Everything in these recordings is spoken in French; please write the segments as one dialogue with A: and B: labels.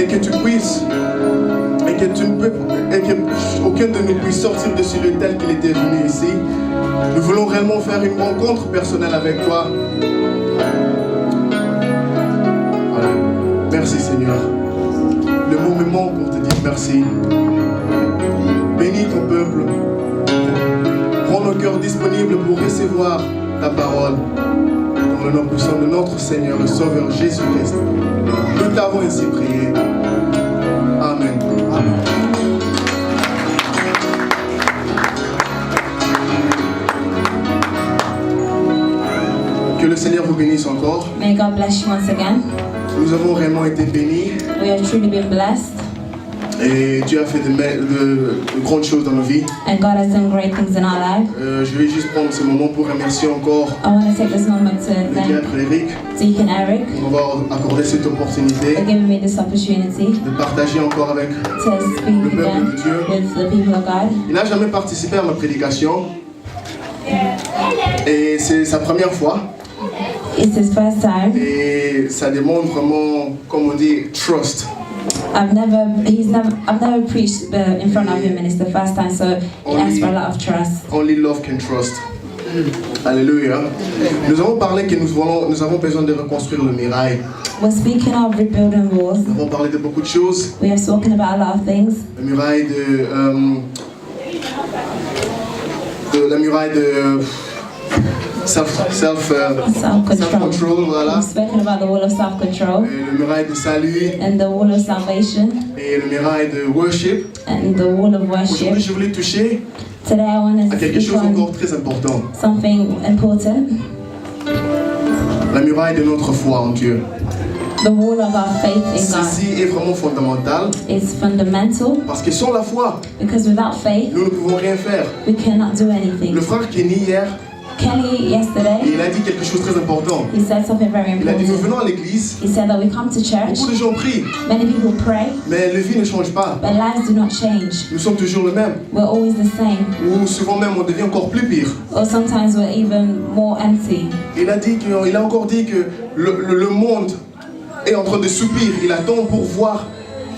A: et que tu puisses, et que aucun de nous puisse sortir de ce lieu tel qu'il était venu ici. Nous voulons réellement faire une rencontre personnelle avec toi. Voilà. Merci Seigneur. Le moment pour te dire merci. Bénis ton peuple. Rends nos cœurs disponibles pour recevoir ta parole. Dans le nom puissant de notre Seigneur et Sauveur Jésus-Christ. Nous t'avons ainsi prié. Amen. Amen. Que le Seigneur vous bénisse encore.
B: May God bless you once again.
A: Nous avons réellement été bénis.
B: We have truly been blessed.
A: Et Dieu a fait de grandes choses dans nos vies.
B: And God has done great things in our life.
A: Je vais juste prendre ce moment pour remercier encore
B: I want to take this moment to
A: le
B: thank
A: diacre Eric
B: Deacon Eric
A: pour m'avoir accordé cette opportunité
B: for giving me this opportunity
A: de partager encore avec
B: to speak again with the people of God.
A: Il n'a jamais participé à ma prédication et c'est sa première fois.
B: It's his first time.
A: Et ça demande vraiment, comme on dit, trust.
B: I've never preached in front of him, and it's the first time, so it asks for a lot of trust.
A: Only love can trust. Alléluia. Nous avons parlé que nous avons besoin de reconstruire le muraille.
B: We're speaking of rebuilding walls.
A: Nous avons parlé de beaucoup de choses.
B: We have spoken about a lot of things.
A: La muraille de self-control, voilà.
B: We've spoken about the wall of self-control.
A: Et le muraille de salut.
B: And the wall of salvation.
A: Et le muraille de worship.
B: And the wall of worship.
A: Aujourd'hui, je voulais toucher
B: Today I want to
A: à quelque chose
B: speak
A: encore
B: on
A: très important.
B: something important.
A: La muraille de notre foi en Dieu.
B: The wall of our faith in God.
A: Ceci est vraiment fondamental.
B: It's fundamental.
A: Parce que sans la foi,
B: Because without faith,
A: nous ne pouvons rien faire.
B: we cannot do anything.
A: Le frère Kenny hier,
B: Kelly yesterday,
A: il a dit quelque chose de très important.
B: he said something very
A: Il a dit, nous
B: important.
A: venons à l'église,
B: He said that we come to church,
A: beaucoup de gens prient,
B: many people pray,
A: mais la vie ne change pas.
B: but lives do not change.
A: Nous sommes toujours le même.
B: We're always the same,
A: Ou souvent même, on devient encore plus pire.
B: or sometimes we're even more empty.
A: Il a encore dit que le monde est en train de soupir. Il attend pour voir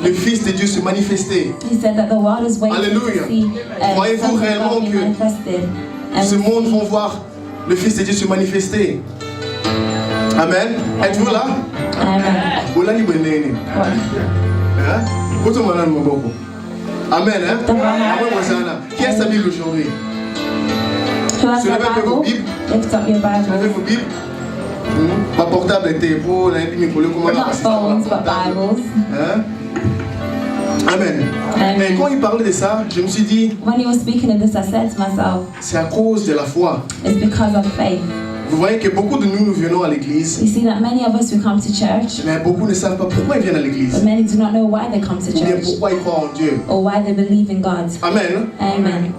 A: le Fils de Dieu se manifester.
B: He said that the world is waiting
A: Alléluia.
B: to see
A: Croyez-vous
B: sons of
A: réellement
B: God be
A: que
B: manifested. And
A: Ce
B: we
A: monde
B: see-
A: va voir le Fils de Dieu se manifester. Amen. Êtes-vous là?
B: Amen.
A: Olani Benene. Hein? Poto Manan Moboko. Amen. Hein? Amen, Hosanna. Qui est sa Bible aujourd'hui?
B: Who has
A: Soulevez
B: a
A: un peu vos
B: Bible?
A: Bibles.
B: Lift up your
A: Soulevez
B: Bible.
A: vos Bibles. Ma portable était pour
B: Not phones, but Bibles.
A: Hein? Amen.
B: Amen.
A: Et quand il parlait de ça, je me suis dit,
B: When he was speaking of this, I said to myself,
A: c'est à cause de la foi.
B: it's because of faith.
A: Vous voyez que beaucoup de nous venons à l'église,
B: You see that many of us who come to church,
A: mais beaucoup ne savent pas pourquoi ils viennent à l'église.
B: but many do not know why they come to
A: Ou bien
B: church
A: pourquoi ils croient en Dieu.
B: or why they believe in God.
A: Amen.
B: Amen.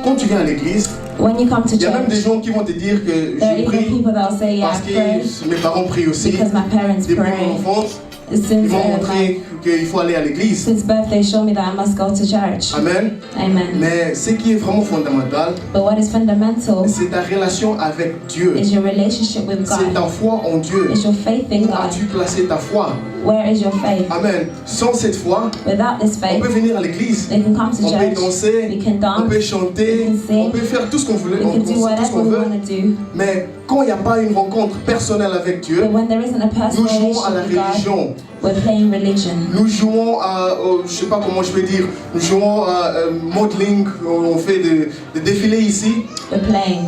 A: Quand tu viens à l'église,
B: When you come to
A: il y a même des
B: church,
A: gens qui vont te dire que
B: there are
A: je
B: even
A: prie
B: people that will say, yeah,
A: parce
B: I pray
A: que mes parents prient aussi.
B: because my parents
A: Depuis mon
B: pray.
A: enfance, ils
B: Since,
A: vont montrer qu'il faut aller à l'église.
B: since birth, they show me that I must go to church.
A: Amen.
B: Amen.
A: Mais ce qui est vraiment fondamental,
B: But what is fundamental
A: c'est ta relation avec Dieu.
B: is your relationship with
A: C'est ta
B: God.
A: foi en Dieu.
B: Is your faith in
A: Où
B: God.
A: as-tu placé ta foi?
B: Where is your faith?
A: Amen. Sans cette foi,
B: Without this
A: on
B: faith,
A: peut venir à l'église.
B: they can come to
A: On peut
B: church,
A: danser,
B: we can
A: on peut
B: dance,
A: chanter,
B: we can sing,
A: on peut faire tout ce qu'on veut,
B: we can do
A: tout ce
B: whatever
A: qu'on
B: we
A: veut.
B: want to do.
A: Mais quand il n'y a pas une rencontre personnelle avec Dieu,
B: But when there isn't a
A: nous
B: personal
A: jouons à la
B: relationship with God,
A: religion.
B: we're playing religion.
A: Nous jouons à, je sais pas comment je peux dire, nous jouons à modeling, on fait des défilés ici.
B: We're playing.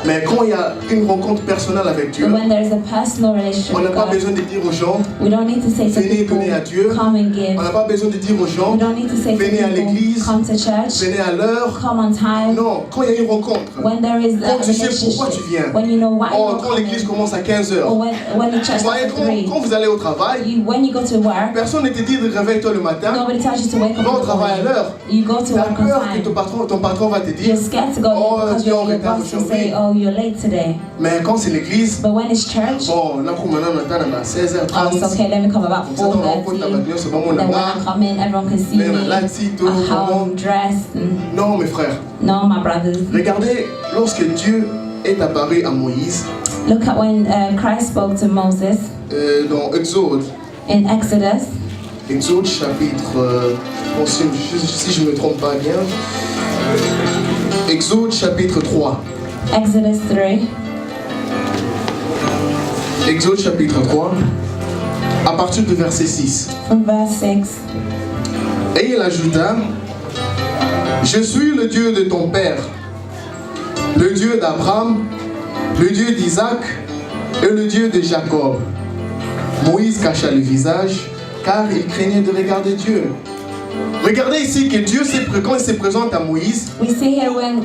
A: Mais quand il y a une rencontre personnelle avec Dieu,
B: But when there is a personal relationship
A: on n'a
B: with
A: pas
B: God,
A: besoin de dire aux gens,
B: we don't need to say to
A: venez
B: people,
A: donner à Dieu.
B: come and give.
A: On n'a pas besoin de dire aux gens,
B: We don't need to say to
A: venez à
B: people,
A: l'église,
B: come to church,
A: venez à l'heure.
B: come on time.
A: Non, quand il y a une rencontre,
B: When there is a
A: quand tu sais pourquoi tu viens.
B: relationship, when you know why
A: Oh,
B: you're
A: quand l'église
B: coming,
A: commence à 15h,
B: or when the church
A: vous voyez,
B: starts at 3,
A: quand vous allez au travail,
B: when you go to work,
A: personne ne te dit de réveille-toi le matin,
B: nobody tells you to wake up
A: va au
B: in the
A: travail à
B: morning.
A: l'heure.
B: You go to
A: Tu as
B: work on
A: peur que
B: time.
A: ton patron va te dire,
B: You're scared to go
A: Oh,
B: because
A: tu es en
B: your
A: retard
B: boss will
A: aujourd'hui.
B: say, oh, you're late today.
A: mais quand c'est l'église,
B: But when it's church,
A: bon, là, comme maintenant, on attend à
B: oh,
A: 16h30.
B: it's okay, let me come about
A: Comme ça, on rencontre la
B: 4:30.
A: matinée, c'est bon, on
B: Then when
A: a
B: I come in, everyone can see
A: Mais
B: me,
A: là, si, tout,
B: how
A: comment?
B: I'm dressed. And
A: Non, mes frères.
B: no, my brothers.
A: Regardez, lorsque Dieu est apparu à Moïse,
B: Look at when Christ spoke to Moses
A: dans Exode,
B: In Exodus,
A: Exode chapitre, si je ne me trompe pas bien, Exode chapitre 3.
B: Exodus 3,
A: Exode chapitre 3, à partir du verset 6.
B: from verse 6.
A: Et il ajouta, je suis le Dieu de ton père, le Dieu d'Abraham, le Dieu d'Isaac et le Dieu de Jacob. Moïse cacha le visage car il craignait de regarder Dieu. Regardez ici que Dieu, quand il se présente à Moïse,
B: We see here when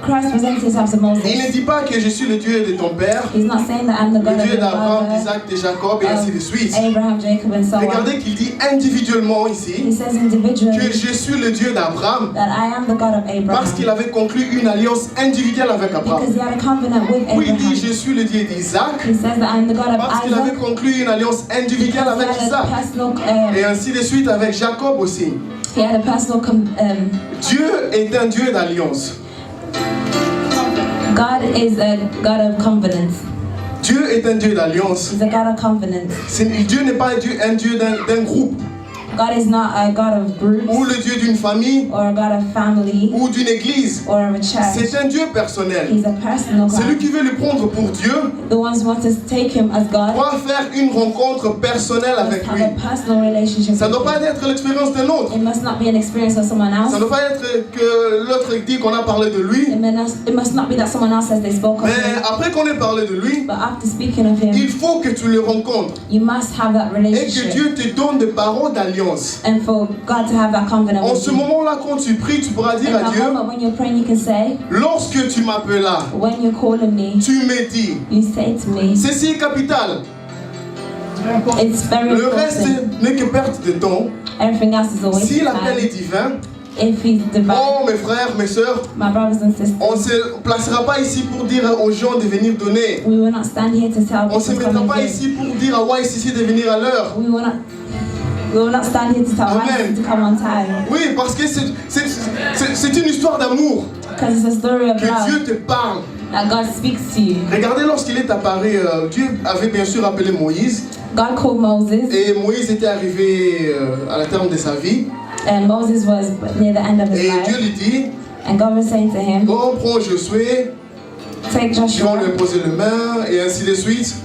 B: Christ presents himself to Moses,
A: il ne dit pas que je suis le Dieu de ton père,
B: he's not saying that I'm the
A: le
B: God of
A: Dieu
B: your
A: d'Abraham,
B: father,
A: d'Isaac, de Jacob et ainsi de suite.
B: Abraham, Jacob, and so on.
A: Regardez qu'il dit individuellement
B: He
A: ici
B: says
A: que
B: individually
A: je suis le Dieu d'Abraham
B: that I am the God of
A: parce qu'il
B: Abraham,
A: avait conclu une alliance individuelle avec Abraham.
B: because he had a covenant with
A: Oui, il dit
B: Abraham.
A: je suis le Dieu d'Isaac
B: He says that I'm the God of
A: parce qu'il avait
B: Isaac,
A: conclu une alliance individuelle
B: because
A: avec
B: he had
A: Isaac.
B: a personal,
A: Et ainsi de suite avec Jacob aussi.
B: he had a personal
A: Dieu est un Dieu d'alliance.
B: God is a God of covenants.
A: Dieu est un Dieu d'alliance.
B: He's a God of covenants.
A: Dieu n'est pas un Dieu d'un groupe
B: God is not a God of groups
A: ou le Dieu d'une famille
B: or a God of family
A: ou d'une église.
B: or of a church.
A: C'est un Dieu personnel.
B: He's a personal
A: Celui
B: God.
A: qui veut le prendre pour Dieu
B: The ones who want to take him as God
A: doit faire une rencontre personnelle
B: must
A: avec
B: have
A: lui.
B: a personal relationship
A: Ça ne
B: with
A: doit pas
B: him.
A: être l'expérience d'un autre.
B: It must not be an experience of someone
A: Ça ne
B: else.
A: doit pas être que l'autre dit qu'on a parlé de lui.
B: It must not be that someone else says they spoke of
A: Mais
B: him.
A: après qu'on ait parlé de lui,
B: But after speaking of him,
A: il faut que tu le rencontres.
B: you must have that
A: Et que
B: relationship.
A: Dieu te donne des paroles d'alliance.
B: And for God to have that covenant
A: En
B: with
A: ce
B: you.
A: moment-là, quand tu pries, tu pourras dire
B: In
A: à
B: that
A: Dieu,
B: moment when you're praying, you can say,
A: lorsque tu m'appelas,
B: when you're calling me,
A: tu me dis.
B: you say to me,
A: Ceci est capital.
B: it's very
A: Le reste
B: important.
A: n'est que perte de temps.
B: Everything else is always
A: Si l'appel est
B: time.
A: divin,
B: If he's divine,
A: oh mes frères, mes sœurs,
B: my brothers and sisters,
A: on ne se placera pas ici pour dire aux gens de venir donner.
B: we will not stand here to tell
A: On ne
B: people
A: se
B: to come
A: mettra
B: and
A: pas
B: give.
A: ici pour dire à YCC de venir à l'heure.
B: We will not stand here to tell
A: Amen.
B: whites to come on time.
A: Oui, parce que c'est une histoire d'amour.
B: Because it's a story of
A: Que Dieu
B: love
A: te parle.
B: that God speaks to you.
A: Regardez lorsqu'il est apparu, Dieu avait bien sûr appelé Moïse.
B: God called Moses,
A: Et Moïse était arrivé à la terme de sa vie.
B: and Moses was near the end of his
A: Et Dieu
B: life.
A: lui dit,
B: And God was saying to him,
A: oh, prends Josué,
B: take
A: ils vont lui
B: Joshua.
A: imposer les mains, et ainsi de suite.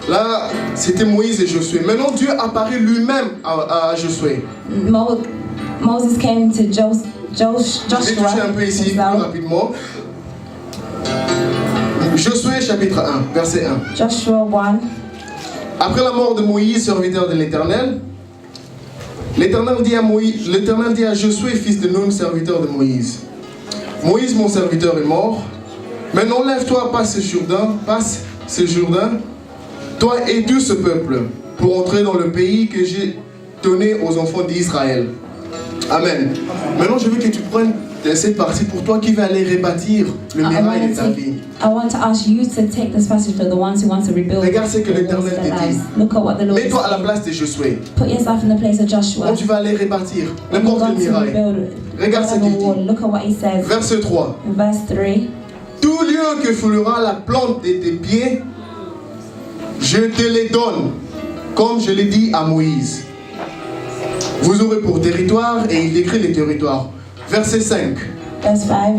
A: Là, c'était Moïse et Josué. Maintenant, Dieu apparaît lui-même à Josué.
B: Moses came to
A: Je vais toucher un peu ici plus
B: himself.
A: rapidement. Josué chapitre 1, verset 1.
B: Joshua 1.
A: Après la mort de Moïse, serviteur de l'Éternel, l'Éternel dit à Josué, fils de Nun, serviteur de Moïse. Moïse, mon serviteur, est mort. Maintenant, lève-toi, passe ce Jourdain, toi et tout ce peuple, pour entrer dans le pays que j'ai donné aux enfants d'Israël. Amen. Maintenant, je veux que tu prennes cette partie pour toi qui va aller rebâtir le miracle de ta vie.
B: I want to ask you to take this passage for the ones who want to rebuild
A: Regarde ce que
B: the
A: l'Éternel
B: walls of their
A: te dit.
B: lives. Look at what the Lord is
A: Mets-toi à la
B: saying.
A: place de Josué.
B: Put yourself in the place of Joshua.
A: Quand tu vas aller rebâtir
B: When you're
A: n'importe quel
B: going to
A: miracle.
B: rebuild
A: Regarde ce
B: whatever
A: qu'il
B: wall,
A: dit.
B: look at what he says.
A: Verset 3.
B: In verse 3,
A: Tout lieu que foulera la plante de tes pieds, je te les donne, comme je l'ai dit à Moïse. Vous aurez pour territoire, et il décrit les territoires. Verset 5.
B: verse 5,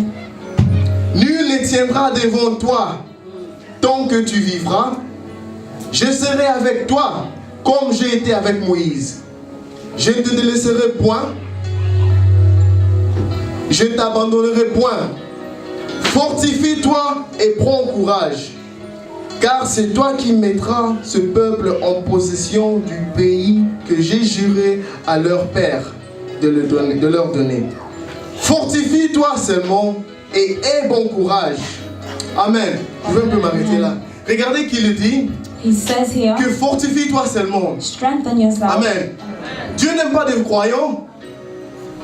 A: Nul ne tiendra devant toi tant que tu vivras. Je serai avec toi comme j'ai été avec Moïse. Je ne te délaisserai point. Je ne t'abandonnerai point. Fortifie-toi et prends courage. Car c'est toi qui mettras ce peuple en possession du pays que j'ai juré à leur père de leur donner. Fortifie-toi seulement et aie bon courage. Amen. Je vais un peu m'arrêter là. Regardez qu'il dit
B: he says here,
A: que fortifie-toi seulement.
B: strengthen yourself.
A: Amen. Dieu n'aime pas des croyants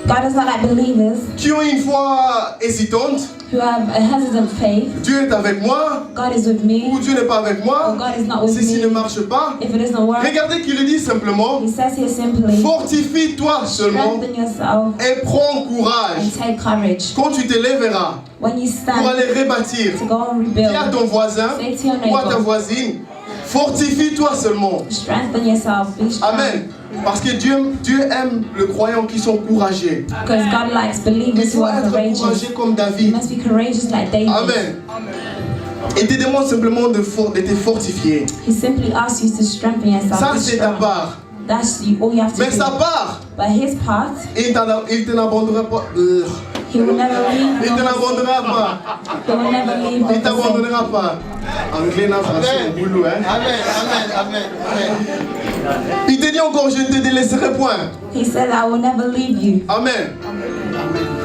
B: God does not like believers
A: qui ont une foi hésitante.
B: who have a hesitant faith.
A: Dieu est avec moi
B: God is with
A: ou
B: me,
A: Dieu n'est pas avec
B: or
A: moi.
B: God is not with
A: Ceci ne
B: me.
A: marche pas.
B: If it doesn't work,
A: Regardez qu'il dit simplement
B: he says here simply,
A: fortifie-toi seulement
B: strengthen yourself
A: et prends courage.
B: and take courage.
A: Quand tu te lèveras
B: When you
A: pour
B: stand
A: aller rebâtir,
B: to go and
A: dis à
B: rebuild,
A: ton voisin
B: say to your
A: ou à ta
B: neighbor,
A: voisine, Fortifie-toi seulement.
B: Strengthen yourself. Be strong.
A: Amen. Parce que Dieu aime les croyants qui sont courageux.
B: Because God likes
A: Il
B: believers who
A: faut
B: are
A: être
B: courageous.
A: courageux comme
B: You
A: David.
B: must be courageous like David.
A: Amen. Il te demande simplement de te fortifier.
B: He simply asks you to strengthen yourself.
A: Ça,
B: Be
A: c'est ta
B: strong.
A: part.
B: That's all you have to
A: Mais
B: do.
A: sa part,
B: But his part,
A: il te n'abandonnera pas.
B: he will never leave.
A: Il te
B: nor
A: n'abandonnera pas.
B: He will never leave.
A: Il
B: nor forsake.
A: t'abandonnera pas. Anglais, n'a français, au boulot, hein.
C: Amen, amen, amen.
A: Il te dit encore, je ne te délaisserai point.
B: He said, I will never leave you.
A: Amen.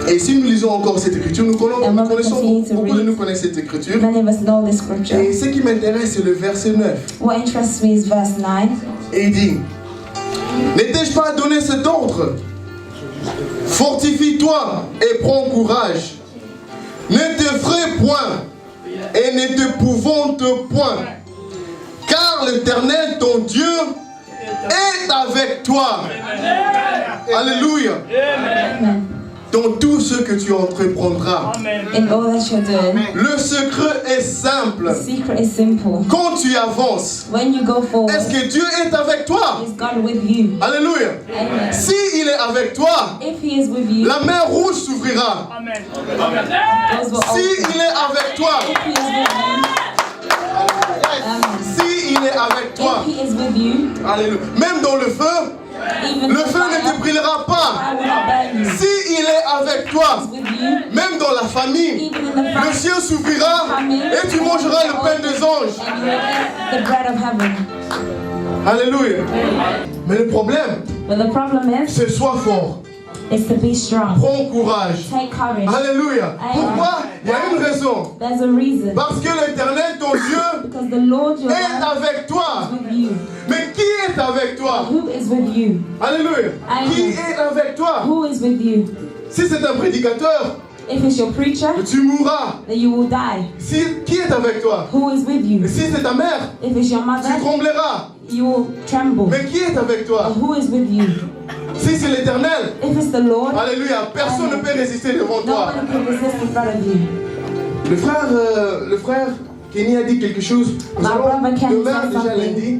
A: Et si nous lisons encore cette écriture, nous connaissons, beaucoup de nous connaissent cette écriture.
B: Many of us know this scripture.
A: Et ce qui m'intéresse, c'est le verset 9.
B: What interests me is verse 9.
A: Et il dit, n'étais-je pas donné cet ordre? Fortifie-toi et prends courage. Ne t'effraie point et ne t'épouvante point. Car l'Éternel, ton Dieu, est avec toi. Alléluia.
B: Amen.
A: Dans tout ce que tu entreprendras.
B: In all that you're doing,
A: Le secret est simple.
B: the secret is simple.
A: Quand tu avances,
B: When you go forward,
A: est-ce que Dieu est avec toi?
B: is God with you?
A: Alléluia.
B: Amen.
A: Si il est avec toi,
B: If he is with you,
A: la mer rouge s'ouvrira.
B: those will
A: Si
B: open.
A: il est avec toi,
B: If he is with you,
A: si il est avec toi,
B: if he is with you,
A: alléluia. Même dans le feu,
B: even
A: le
B: the
A: feu ne
B: fire,
A: te brûlera pas.
B: I will not burn you.
A: Si il est avec toi,
B: With you,
A: même dans la famille,
B: even in the
A: le
B: fire,
A: ciel s'ouvrira et tu mangeras le pain des anges.
B: and you will eat the bread of heaven.
A: Alléluia. Mais le problème,
B: But the problem
A: c'est sois fort.
B: is to be strong.
A: Prends courage.
B: Take courage.
A: Alléluia. Pourquoi? Il y a une raison.
B: There's a reason.
A: Parce que l'Éternel, ton Dieu,
B: Because the Lord your
A: est
B: God
A: avec toi.
B: is with you.
A: Mais qui est avec toi?
B: Who is with you?
A: Alléluia.
B: Amen.
A: Qui est avec toi?
B: Who is with you?
A: Si c'est un prédicateur,
B: If it's your preacher,
A: tu mourras.
B: then you will die.
A: Qui est avec toi?
B: Who is with you?
A: Si c'est ta mère,
B: If it's your
A: tu
B: mother,
A: trembleras.
B: you will tremble.
A: Mais qui est avec toi?
B: Who is with you?
A: Si c'est l'Éternel,
B: If it's the Lord,
A: alléluia, personne ne peut résister devant toi.
B: nobody can resist in front of you.
A: Le frère Kenny a dit quelque chose. Nous
B: My
A: allons
B: brother Kenny
A: demain,
B: said
A: déjà
B: something.
A: lundi,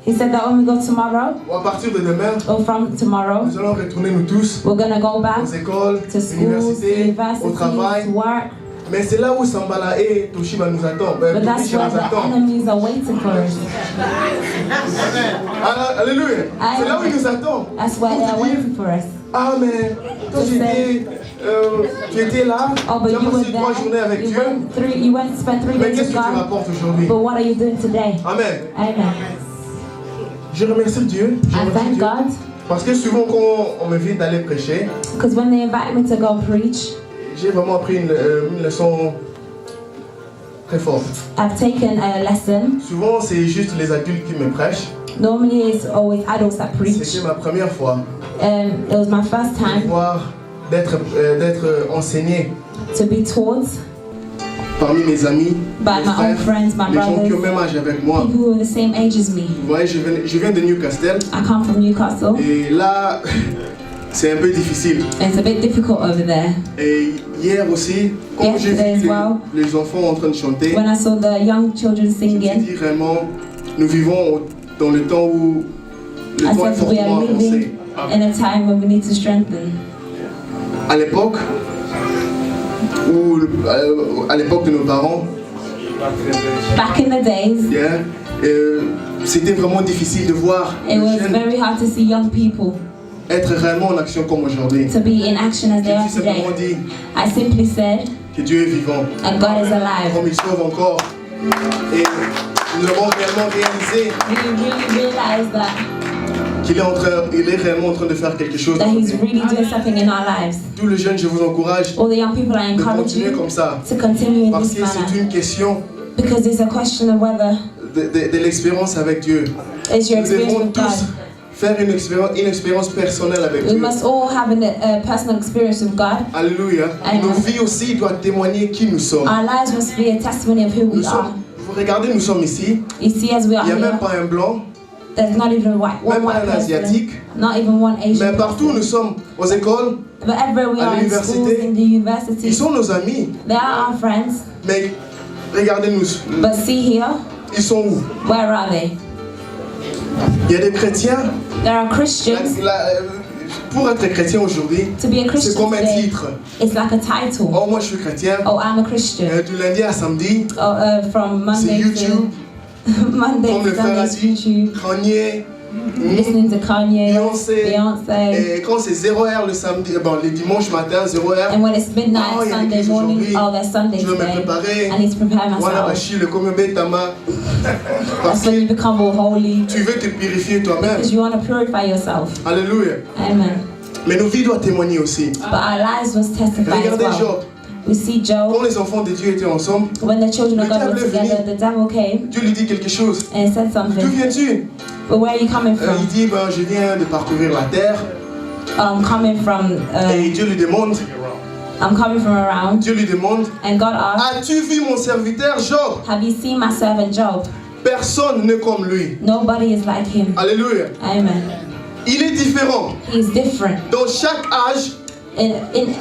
B: He said that when we go tomorrow,
A: ou à partir de demain,
B: or from tomorrow,
A: nous allons retourner nous tous
B: we're gonna go back
A: aux écoles,
B: to schools,
A: universités, au
B: universities,
A: travail.
B: to work.
A: Mais c'est là où Sambala et Toshiba nous attendent.
B: But that's
A: Toshiba
B: where
A: nous
B: the
A: attend.
B: enemies are waiting for us.
A: Alléluia. C'est là où il nous attend.
B: That's why
A: Pour
B: they're
A: te dire,
B: waiting for us.
A: ah mais toi tu étais là,
B: Oh, but
A: tu as
B: you were
A: passé 3 journées
B: there.
A: avec
B: You
A: Dieu.
B: spent 3
A: Mais
B: days
A: qu'est-ce
B: with
A: que tu
B: God.
A: rapportes aujourd'hui?
B: But what are you doing today?
A: Amen.
B: Amen.
A: Je remercie Dieu. Je
B: I
A: remercie
B: thank
A: Dieu.
B: God
A: Parce que souvent quand on m'invite d'aller prêcher,
B: because when they invite me to go preach,
A: j'ai vraiment appris une leçon très forte.
B: I've taken a lesson.
A: Souvent c'est juste les adultes qui me prêchent.
B: Normally it's always adults that preach.
A: C'était ma première fois
B: It was my first
A: de
B: time
A: voir d'être enseigné
B: to be taught
A: parmi mes amis,
B: by
A: mes
B: my own
A: frères,
B: friends, my
A: les gens qui ont
B: brothers,
A: le même âge avec moi.
B: people who are the same age as me.
A: Vous voyez, je viens de Newcastle
B: I come from Newcastle.
A: et là, c'est un peu difficile.
B: It's a bit difficult over there.
A: Et hier aussi, quand j'ai
B: Yesterday
A: vu
B: as well.
A: les enfants en train de chanter,
B: When I saw the young children
A: je me suis
B: singing,
A: dit vraiment, nous vivons dans le temps où le
B: I
A: temps est
B: said we
A: fortement
B: are
A: avancé.
B: living in a time when we need to strengthen.
A: À l'époque, à l'époque de nos parents,
B: Back in the days,
A: yeah, c'était vraiment difficile de voir
B: it
A: les
B: was
A: jeunes
B: very hard to see young people
A: être réellement en action comme aujourd'hui.
B: to be in action as they
A: J'ai
B: are
A: simplement
B: today.
A: dit
B: I simply said,
A: que Dieu est vivant,
B: and God is alive.
A: comme il sauve encore. Et nous avons réellement réalisé
B: We really realize that
A: il est réellement en train de faire quelque chose.
B: that He's really doing something in our lives.
A: Tous les jeunes, je vous encourage
B: All the young people, I
A: de
B: encourage
A: continuer
B: you
A: comme ça.
B: to continue in
A: Parce
B: this
A: que c'est
B: manner
A: une question
B: because it's a question of whether
A: de l'expérience avec Dieu.
B: it's your
A: Nous
B: experience
A: devons
B: with
A: tous
B: God.
A: faire une expérience personnelle avec
B: We
A: Dieu.
B: must all have a personal experience with God.
A: Alléluia.
B: Amen.
A: Nos vies aussi doivent témoigner qui nous sommes.
B: Our lives must be a testimony of who
A: Nous
B: we are.
A: sommes, vous regardez, nous sommes ici.
B: You see, as we are
A: Il n'y a même
B: here,
A: pas un blanc,
B: there's not even one
A: même pas
B: white
A: un
B: person,
A: asiatique.
B: not even one
A: Mais
B: Asian
A: partout, nous
B: person.
A: sommes aux écoles.
B: But everywhere we
A: à
B: are in schools,
A: l'université,
B: in the
A: Ils
B: universities,
A: sont nos amis.
B: they are our friends.
A: Mais regardez-nous.
B: But see here,
A: ils sont où?
B: Where are they?
A: Il y a des chrétiens.
B: There are Christians.
A: Pour être chrétien aujourd'hui,
B: To be a
A: c'est
B: Christian
A: comme un
B: today,
A: titre.
B: it's like a title.
A: Oh, moi je suis chrétien.
B: Oh, I'm a Christian.
A: Du lundi à samedi,
B: From
A: c'est
B: Monday
A: YouTube.
B: to Monday
A: Comme le
B: to
A: frère a
B: Sunday,
A: dit,
B: YouTube.
A: Kanye,
B: Listening to Kanye,
A: Beyoncé.
B: Beyonce.
A: Et quand c'est 0h le samedi, bon, les dimanches matin, 0h.
B: And when it's midnight,
A: Oh, il y a
B: Sunday
A: l'église
B: morning,
A: aujourd'hui.
B: oh, there's Sunday
A: Je veux me
B: today.
A: préparer.
B: I need to prepare
A: Voilà,
B: myself.
A: Bachi, le communauté Tama. Parce
B: That's when you
A: que
B: become all holy.
A: tu veux te purifier toi-même.
B: Because you want to purify yourself.
A: Alléluia.
B: Amen.
A: Mais nos vies doivent témoigner aussi.
B: But our lives must testify as
A: Regardez
B: well.
A: Job.
B: We see
A: Quand
B: Job,
A: les enfants de Dieu étaient ensemble,
B: when the children of
A: Le
B: God were
A: diable est venu.
B: together, the devil came
A: Dieu lui dit quelque chose.
B: and he said
A: D'où
B: something.
A: viens-tu?
B: But where are you coming
A: Il
B: from?
A: dit, ben, je viens de parcourir la terre.
B: I'm coming from,
A: Et Dieu lui demande,
B: I'm coming from around.
A: Dieu lui demande,
B: And God asked,
A: as-tu vu mon serviteur Job?
B: have you seen my servant Job?
A: Personne n'est comme lui.
B: Nobody is like him.
A: Alléluia.
B: Amen.
A: Il est différent.
B: He is different.
A: Dans chaque âge,
B: In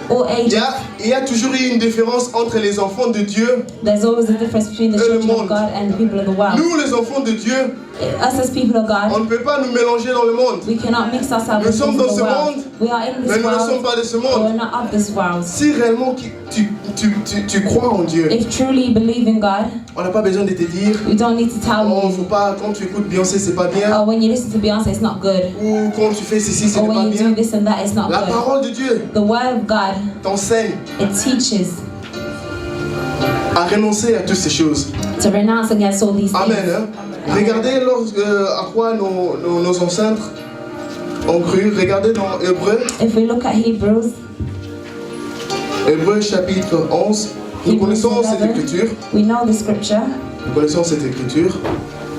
B: all ages,
A: il y a toujours eu une différence entre les enfants de Dieu.
B: there's always a difference between the
A: Et le
B: children
A: monde.
B: of God and the people of the world.
A: Nous, les enfants de Dieu,
B: Us as people of God,
A: on ne peut pas nous mélanger dans le monde.
B: we cannot mix ourselves
A: Nous
B: with
A: sommes
B: things of
A: dans
B: the
A: ce
B: world.
A: monde,
B: We are in
A: Mais
B: this
A: nous ne sommes
B: world,
A: pas de ce
B: but we're
A: monde.
B: not of this world.
A: Si réellement tu crois en Dieu,
B: If truly you believe in God,
A: on n'a pas besoin de te dire,
B: we don't need to tell
A: oh,
B: you,
A: faut pas, quand tu écoutes Beyoncé, c'est pas bien.
B: oh, when you listen to Beyonce, it's not good.
A: Ou quand tu fais ceci, c'est
B: Or
A: pas
B: when you do
A: bien.
B: this and that, it's not
A: La
B: good.
A: parole de Dieu
B: The word of God,
A: t'enseigne
B: it teaches
A: à renoncer à toutes ces choses.
B: to renounce against all these
A: Amen.
B: things.
A: Hein? Regardez à quoi nos ancêtres ont cru. Regardez dans Hébreu,
B: If we look at Hebrews,
A: Hébreu chapitre 11. Nous connaissons cette écriture.
B: we know the scripture.
A: Nous connaissons cette écriture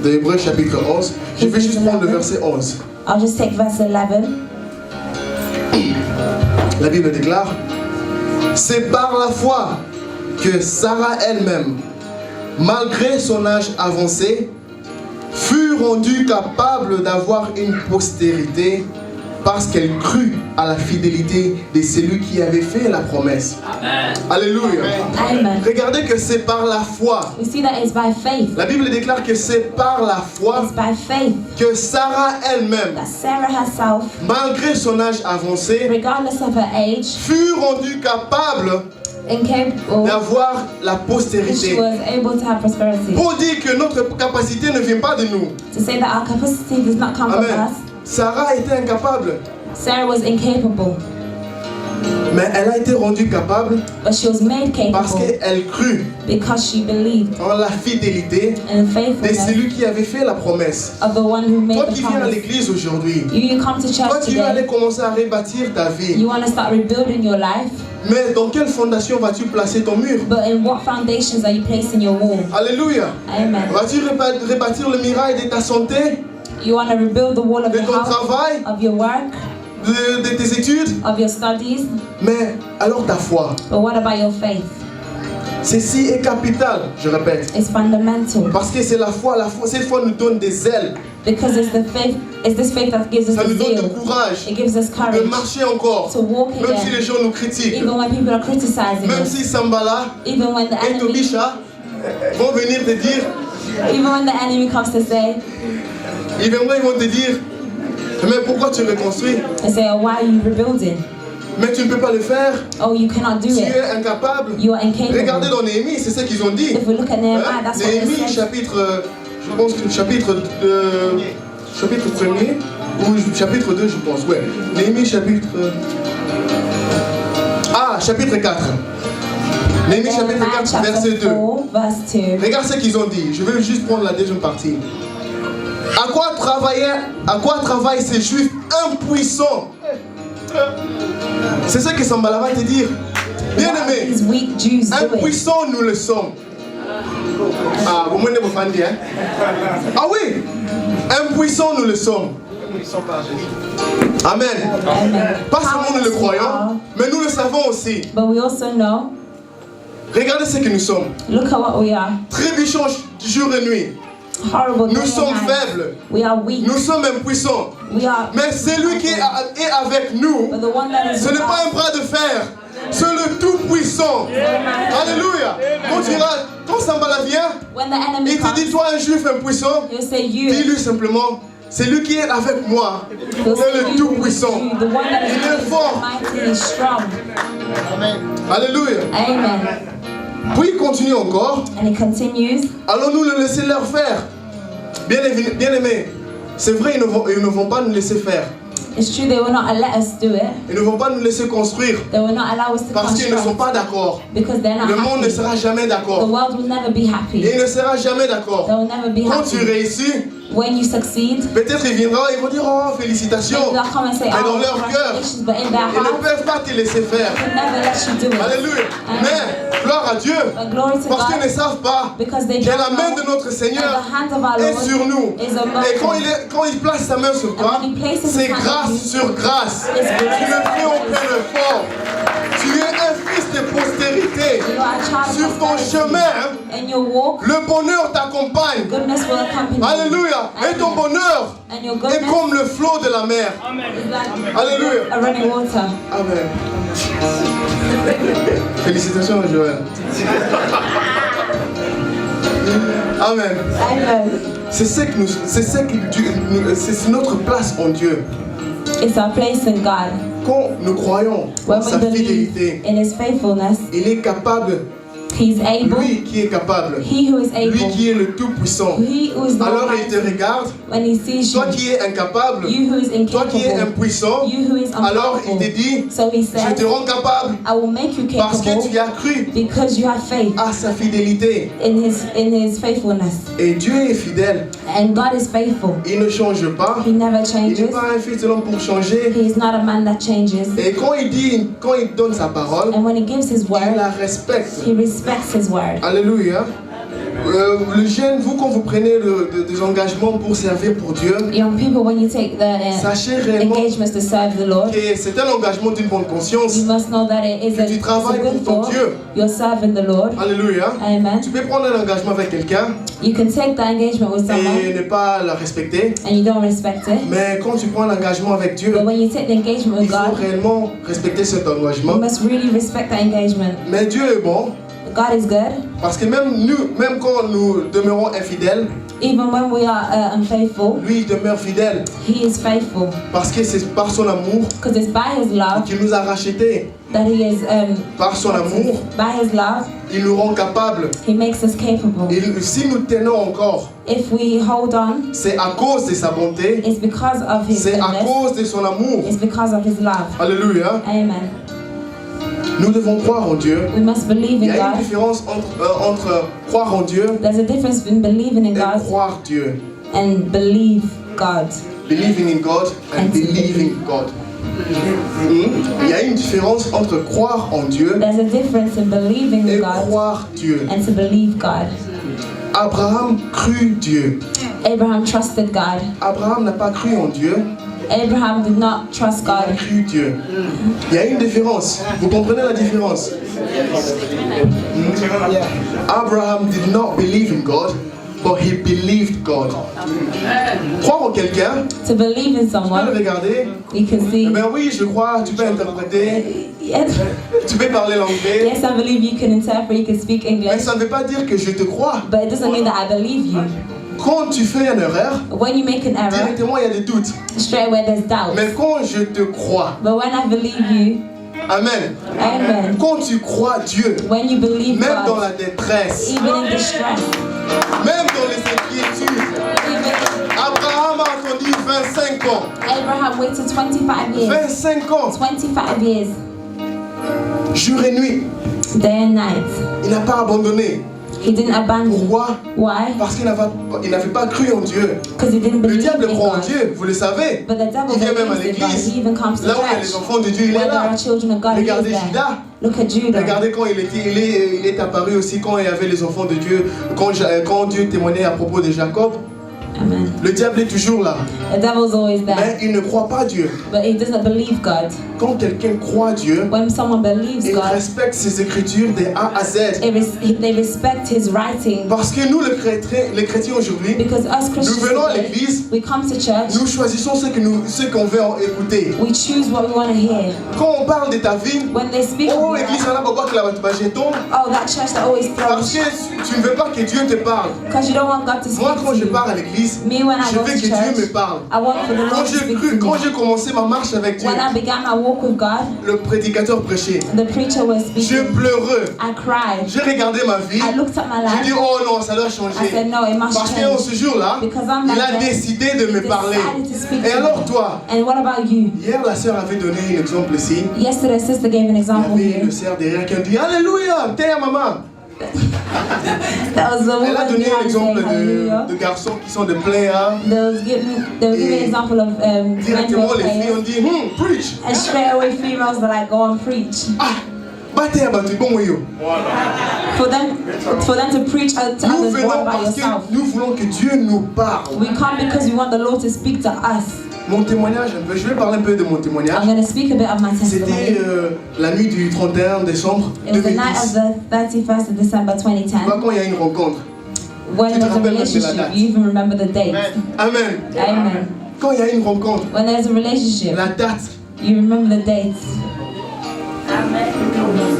A: de Hébreu chapitre 11. Je vais juste prendre le verset 11.
B: I'll just take verse 11.
A: La Bible déclare, c'est par la foi que Sarah elle-même, malgré son âge avancé, fut rendue capable d'avoir une postérité parce qu'elle crut à la fidélité de celui qui avait fait la promesse. Amen. Alléluia.
B: Amen.
A: Regardez que c'est par la foi.
B: We see that it's by faith.
A: La Bible déclare que c'est par la foi
B: It's by faith
A: que Sarah elle-même,
B: that Sarah herself,
A: malgré son âge avancé,
B: regardless of her age,
A: fut rendue capable
B: incapable,
A: d'avoir la
B: she
A: postérité.
B: was able to have prosperity.
A: Pour dire que notre capacité ne vient pas de nous.
B: To say that our capacity does not come from
A: Amen.
B: us.
A: Sarah était incapable,
B: Sarah was incapable,
A: mais elle a été rendue capable
B: but she was made
A: parce
B: capable
A: qu'elle crut
B: because she believed
A: en la fidélité
B: in the
A: de
B: faithfulness
A: celui qui avait fait la promesse.
B: of the one who made
A: Toi
B: the
A: qui viens à
B: promise.
A: l'église aujourd'hui,
B: You come to
A: toi
B: church
A: qui veux aller
B: today,
A: commencer à rebâtir ta vie,
B: you want to start rebuilding your life,
A: mais dans quelle fondation vas-tu placer ton mur?
B: but in what foundations are you placing your wall?
A: Alléluia.
B: Amen.
A: Vas-tu rebâtir le mirail de ta santé,
B: You want to rebuild the wall of
A: de
B: your
A: ton
B: house,
A: travail,
B: of your work,
A: de tes études?
B: of your studies,
A: Mais alors ta foi,
B: but what about your faith?
A: ceci est capital, je répète.
B: It's fundamental
A: Parce que c'est la foi, cette foi nous donne des ailes,
B: because it's this faith that gives us
A: ça
B: the
A: nous donne
B: zeal.
A: du courage
B: It gives us
A: de
B: courage
A: marcher encore,
B: to walk
A: même si
B: again,
A: les gens nous critiquent,
B: even when people are criticizing
A: même
B: us,
A: si Sambala
B: even when the
A: et
B: enemy,
A: Tobisha vont venir te dire,
B: even when the enemy comes to say,
A: ils vont te dire, mais pourquoi tu reconstruis?
B: and say, oh, why are you rebuilding?
A: Mais tu ne peux pas le faire,
B: Oh, you cannot do
A: tu
B: it.
A: es incapable.
B: You are incapable.
A: Regardez dans Néhémie, c'est ce qu'ils ont dit.
B: If we look at Nehemiah, that's what they
A: Néhémie
B: said.
A: chapitre, je pense que chapitre 1er ou chapitre 2 je pense, ouais. Néhémie chapitre... chapitre 4. Néhémie chapitre 4 verset 2.
B: 4, verse 2.
A: Regarde ce qu'ils ont dit, je vais juste prendre la deuxième partie. À quoi travaillent ces juifs impuissants? C'est ça que Sambala va te dire. Bien
B: What
A: aimé,
B: these weak Jews doing?
A: impuissants nous le sommes. Ah, vous m'en avez hein? Ah oui, impuissants nous le sommes. Amen.
B: Amen.
A: Pas seulement nous le
B: Powerless we
A: croyons,
B: are,
A: mais nous le savons aussi.
B: but we also know,
A: Regardez ce que nous sommes.
B: look at what we are.
A: Trébuchons jour et nuit.
B: Horrible.
A: Nous
B: day and
A: sommes
B: night.
A: faibles.
B: We are weak.
A: Nous sommes impuissants.
B: We are.
A: Mais celui qui est avec nous,
B: But the one that is
A: ce n'est pas un bras de fer, c'est le Tout-Puissant. Alléluia. Quand Quand Sambala vient,
B: when the enemy
A: il te dit,
B: comes,
A: toi un juif impuissant,
B: he'll say you.
A: dis-lui simplement, c'est lui qui est avec moi.
B: He'll
A: C'est
B: say
A: le
B: you,
A: Tout-Puissant.
B: you, the one that is
A: Il est
B: great,
A: fort.
B: mighty, and strong.
C: Amen.
A: Alléluia.
B: Amen.
A: Puis il continue encore.
B: And it continues.
A: Allons-nous le laisser leur faire? Bien-aimés, c'est vrai, ils ne vont pas nous laisser faire.
B: It's true they will not let us do it.
A: Ils ne vont pas nous laisser construire
B: They will not allow us to
A: parce qu'ils ne sont
B: construct
A: pas d'accord.
B: because they're not
A: Le monde ne
B: happy.
A: sera jamais
B: The
A: d'accord.
B: world will never be happy.
A: Et il ne sera jamais d'accord.
B: They will never be
A: Quand tu
B: happy.
A: réussis,
B: When you succeed,
A: peut-être ils viendront et ils vont dire oh félicitations.
B: they'll come and say,
A: Mais dans
B: oh,
A: leur cœur,
B: congratulations, but in their
A: Ils ne
B: heart,
A: peuvent pas te laisser faire.
B: they never let you do it.
A: Alléluia. Mais gloire à Dieu
B: But glory to
A: parce qu'ils ne
B: God,
A: savent pas
B: because they
A: que
B: don't
A: la main
B: know
A: de notre
B: that
A: Seigneur
B: the hand of our
A: est
B: Lord
A: sur nous.
B: is among
A: Et
B: us.
A: quand il place sa main sur toi,
B: when he places his
A: c'est
B: hand on
A: grâce
B: you,
A: sur grâce.
B: it's
A: Tu
B: grace
A: ne fais
B: upon
A: aucun
B: grace.
A: effort. Tu es un fils de postérité.
B: You are a child
A: Sur
B: of
A: ton
B: prosperity.
A: chemin,
B: In your walk,
A: le bonheur t'accompagne.
B: goodness will accompany you.
A: Alléluia. Et ton bonheur
B: And your
A: est
B: goodness
A: comme le flot de la mer.
B: is like
A: Alléluia.
B: a running water.
A: Amen. Félicitations Joël. Amen.
B: Amen.
A: C'est notre place en Dieu.
B: It's our place in God.
A: Quand nous croyons en
B: When
A: sa
B: we believe
A: fidélité,
B: in His faithfulness,
A: il est capable,
B: He's able.
A: lui qui est capable,
B: He who is
A: lui
B: able.
A: qui est le Tout-Puissant.
B: He who is the
A: Alors il te
B: Almighty.
A: regarde,
B: When He sees you,
A: toi qui es incapable,
B: you who is
A: toi qui es
B: incapable,
A: impuissant,
B: you who is
A: alors il te
B: unpowerful.
A: dit,
B: So He
A: je
B: says,
A: te rends capable
B: I will make you
A: parce que tu
B: capable
A: as cru
B: because you have faith
A: à sa fidélité.
B: in His faithfulness.
A: Et Dieu est fidèle,
B: And God is faithful.
A: il ne change pas,
B: He never
A: il n'est
B: changes.
A: pas un fils de l'homme pour changer.
B: He is not a man that changes.
A: Et quand il donne sa parole,
B: And when He gives His
A: il
B: word,
A: la respecte.
B: He respects His word.
A: Alléluia. Le jeune, vous quand vous prenez des engagements pour servir pour Dieu,
B: Young people, when you take the
A: sachez réellement
B: engagements to serve the Lord,
A: que c'est un engagement d'une bonne conscience.
B: you must know that it is
A: Que tu
B: it's a
A: travailles
B: good
A: pour ton
B: thought.
A: Dieu.
B: You're serving the Lord.
A: Alléluia.
B: Amen.
A: Tu peux prendre un engagement avec quelqu'un
B: You can take the engagement with
A: et
B: someone
A: ne pas la respecter.
B: and you don't respect it.
A: Mais quand tu prends l'engagement avec Dieu,
B: But when you take the engagement
A: il
B: with
A: faut
B: God,
A: réellement respecter cet
B: you
A: engagement.
B: must really respect the engagement.
A: Mais Dieu est bon
B: God is good.
A: parce que même quand nous demeurons infidèles,
B: Even when we are unfaithful,
A: lui il demeure fidèle
B: He is faithful.
A: parce que c'est par son amour
B: Because it's by His love
A: qu'il nous a rachetés.
B: that He is,
A: Par son amour,
B: by His love,
A: il nous rend capables.
B: He makes us capable.
A: Et si nous tenons encore,
B: If we hold on,
A: c'est à cause de sa bonté,
B: it's because of His
A: c'est à
B: goodness.
A: cause de son amour.
B: It's because of His love.
A: Alléluia.
B: Amen.
A: Nous devons croire en Dieu.
B: We must believe
A: Il y
B: in
A: a une
B: God.
A: différence entre croire en Dieu
B: There's a difference between believing in
A: et
B: God
A: croire Dieu.
B: and believe God.
A: Believing in God and believing God. Il y a une différence entre croire en Dieu
B: There's a difference in believing
A: et
B: in God
A: croire Dieu.
B: and to believe God.
A: Abraham crut Dieu.
B: Abraham trusted God.
A: Abraham n'a pas cru en Dieu,
B: Abraham did not trust
A: il a
B: God.
A: cru Dieu. Il y a une différence. Vous comprenez la différence? Abraham did not believe in God, but he believed God. Croire en quelqu'un,
B: To believe in
A: tu peux le
B: someone,
A: regarder.
B: you can see.
A: Eh bien oui, je crois, tu peux interpréter,
B: Yes,
A: tu peux parler l'anglais,
B: yes, I believe you can interpret, you can speak
A: mais
B: English,
A: ça ne veut pas dire que je te crois.
B: but it doesn't mean that I believe you.
A: Quand tu fais une erreur,
B: When you make an error,
A: directement il y a des doutes.
B: straight away there's doubt.
A: Mais quand je te crois,
B: But when I believe you,
A: Amen.
B: amen.
A: Quand tu crois Dieu,
B: When you believe
A: même dans
B: God,
A: la détresse,
B: even in distress,
A: même dans les inquiétudes,
B: even
A: Abraham a attendu 25 ans.
B: Abraham waited 25 years.
A: 25 ans,
B: 25 years,
A: jour et nuit.
B: day and night.
A: Il n'a pas abandonné.
B: He didn't abandon.
A: Pourquoi?
B: Why?
A: Parce qu'il n'avait pas cru en Dieu.
B: Because he didn't
A: Le
B: believe
A: diable
B: in
A: croit en
B: God.
A: Dieu, vous le savez.
B: But the devil
A: Il vient même à
B: believes in God.
A: l'église.
B: He even comes to
A: Là où il y a les
B: church.
A: enfants de Dieu, il est
B: Where there
A: là.
B: are children of God, he is
A: Regardez
B: there.
A: Judas.
B: Look at Judah.
A: Regardez quand il est apparu aussi quand il y avait les enfants de Dieu, quand Dieu témoignait à propos de Jacob.
B: Amen.
A: Le diable est toujours là,
B: The devil's always
A: mais
B: there,
A: il ne croit pas Dieu.
B: but he doesn't believe God.
A: Quand quelqu'un croit Dieu,
B: When someone believes
A: il
B: God,
A: respecte ses écritures de A à Z.
B: they respect his writing.
A: Parce que nous, les chrétiens aujourd'hui,
B: Because us
A: nous
B: Christians
A: venons à
B: today,
A: l'église,
B: we come to church,
A: nous choisissons ce qu'on veut écouter.
B: we choose what we want to hear.
A: Quand on parle de ta vie,
B: When they speak
A: oh,
B: of your
A: l'église,
B: life,
A: là, papa, que la jeton,
B: oh, that church that always
A: parce
B: throws,
A: que tu ne veux pas que Dieu te parle.
B: because you don't want God to speak
A: Moi, quand
B: to
A: je
B: you.
A: pars à l'église,
B: Me, when I
A: je
B: go
A: veux
B: to
A: que Dieu me
B: church,
A: parle.
B: I want for the Lord to speak to
A: Quand
B: me.
A: j'ai commencé ma marche avec Dieu,
B: When I began my walk with God,
A: le prédicateur prêchait.
B: the preacher was
A: Je
B: speaking.
A: pleurais.
B: I cried.
A: J'ai regardé ma vie.
B: I looked at my
A: J'ai dit,
B: life.
A: oh non, ça doit
B: I
A: changer.
B: said, no, it must
A: Parce qu'en
B: change.
A: ce jour-là,
B: Because on
A: il
B: that
A: a
B: day,
A: décidé de me
B: he
A: parler.
B: decided to speak
A: Et
B: to
A: alors
B: me.
A: toi,
B: And what about you?
A: hier la sœur avait donné un exemple ici.
B: Yesterday, sister gave an
A: Il y
B: example
A: avait
B: here.
A: le sœur derrière qui a dit, Alléluia, t'es maman.
B: That was the
A: Elle a
B: woman
A: donné un
B: behind
A: exemple
B: saying hallelujah.
A: de garçons qui sont de players.
B: They was giving an example of men who
A: Directement,
B: are
A: les filles ont
B: players.
A: dit, preach.
B: And straight away, females were like, go and preach.
A: Ah, battez, battez, bon, oui.
B: For them to preach to
A: Nous
B: others,
A: venons
B: what about
A: parce que
B: yourself?
A: nous voulons que Dieu nous parle.
B: We come because we want the Lord to speak to us.
A: Mon témoignage, je vais parler un peu de mon
B: I'm
A: témoignage.
B: going to speak a bit of my
A: C'était
B: testimony.
A: la nuit du 31 décembre
B: It was the night of
A: 2010.
B: the 31st of December
A: Tu vois
B: 2010.
A: quand il y a une rencontre.
B: When
A: Tu te
B: there's a
A: rappelles même de la
B: relationship,
A: date.
B: you even remember the date.
A: Amen.
B: Amen.
A: Quand il y a une rencontre,
B: When there's a relationship,
A: la date,
B: you remember the dates.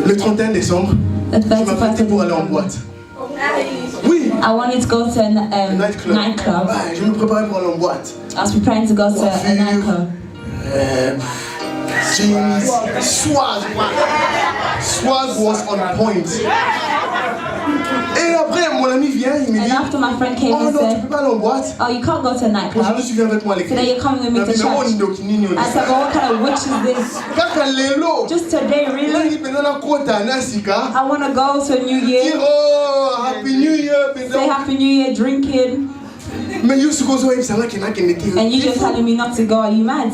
A: le 31 décembre,
B: The
A: je
B: 31st
A: m'apprêtais
B: of
A: pour aller en
B: December.
A: boîte. Oui,
B: I wanted to go to a
A: nightclub.
B: nightclub.
A: Ouais, je me préparais pour aller en boîte.
B: I was preparing to go to a nightclub.
A: Jeans, swag. Swag was on point. Et après, mon ami vient, il me
B: And
A: dit,
B: after my friend came
A: oh
B: and
A: non, tu
B: said,
A: peux pas aller en boîte.
B: oh, you can't go to a nightclub.
A: Aujourd'hui, tu viens avec moi à l'église.
B: Today you're coming with me to church. I said, well, what kind of witch is this?
A: Kaka lelo.
B: Just today,
A: Là,
B: really?
A: il peut donner quota nasika.
B: I want to go to a New
A: Dire
B: Year,
A: oh, Happy New Year.
B: say Happy New Year, drinking,
A: Mais you supposed to have qui n'a qu'un été.
B: and you just telling me not to go. Are you mad?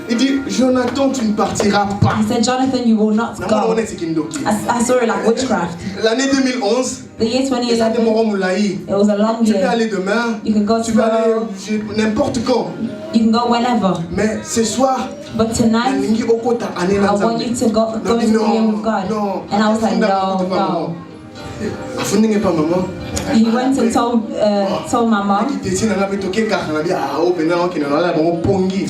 A: Il dit, Jonathan, tu ne partiras pas.
B: He said, Jonathan, you will not
A: Non,
B: go.
A: on est Kindoki.
B: I saw it like witchcraft.
A: L'année 2011,
B: The year
A: et ça
B: 2011,
A: démorant Moulaï.
B: it was a long
A: Tu peux
B: year.
A: aller demain,
B: You can go
A: tu peux aller
B: tomorrow,
A: n'importe quand.
B: you can go whenever.
A: Mais ce soir,
B: But tonight,
A: Nalingi Okota année
B: I want you to go into the year with God. And I was like, no.
A: Afundinge pas maman.
B: He went and told my mom.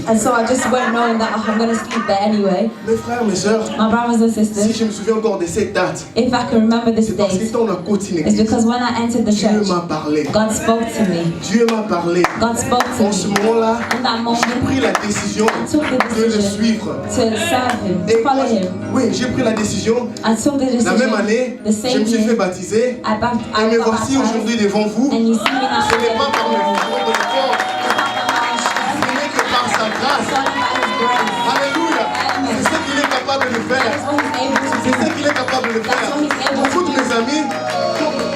B: And so I just went knowing that I'm going to sleep there anyway.
A: Mes frères, mes sœurs,
B: My brothers and
A: si
B: sisters,
A: je me souviens encore de cette date,
B: if I can remember this
A: c'est parce que
B: date,
A: quand on a continué,
B: it's because when I entered the
A: Dieu
B: church,
A: m'a parlé.
B: God spoke to me.
A: Dieu m'a parlé.
B: God spoke to
A: En ce
B: me.
A: moment-là,
B: In that
A: j'ai
B: moment,
A: pris la décision
B: I took the
A: de le
B: decision
A: suivre.
B: to serve Him,
A: Et
B: to follow Him.
A: oui, j'ai pris la décision.
B: I took the
A: La même
B: decision
A: année,
B: the
A: je
B: same
A: me suis fait
B: year.
A: baptiser.
B: I
A: Et me
B: got
A: voici
B: baptized.
A: aujourd'hui devant vous.
B: And you see me now
A: Ce n'est
B: today.
A: pas par mes propres efforts,
B: It's not by my strength,
A: ce n'est que par sa
B: it's
A: grâce.
B: only by His grace.
A: Alléluia. C'est ce qu'il est capable de faire.
B: That's what He's able to
A: C'est
B: do.
A: ce qu'il est capable de faire.
B: That's what he's able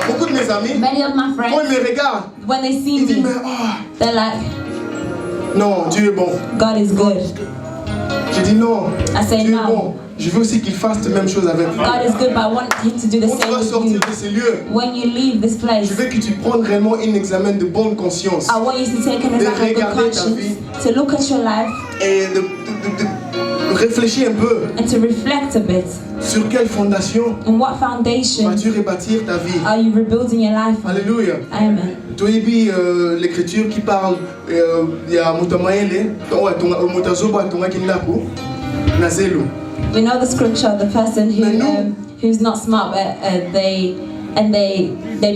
A: Beaucoup de
B: to do.
A: mes amis,
B: Many of my
A: quand
B: friends,
A: ils me regardent,
B: when they see
A: ils disent
B: me,
A: mais
B: they're like,
A: non, Dieu est bon.
B: God is good.
A: Je dis non,
B: I say
A: Dieu est
B: no.
A: bon. Je veux aussi qu'il fasse la même chose avec vous.
B: God is good, but I want Him to do the
A: Quand tu
B: same
A: vas
B: with
A: sortir
B: you.
A: de ces lieux,
B: When you leave this place,
A: je veux que tu prennes réellement un examen de bonne conscience
B: I want you to take an example of good
A: regarder ta
B: conscience,
A: vie.
B: to look at your life
A: et de réfléchir un peu
B: and to reflect a bit.
A: sur quelle fondation
B: On what foundation
A: vas-tu rebâtir ta vie.
B: are you rebuilding your life on?
A: Alléluia.
B: Amen.
A: Toyebi l'écriture qui parle il y a Mutamaele, Mutazoba Tonga Kindaku, Nazelu.
B: We know the scripture, the person who's not smart, but they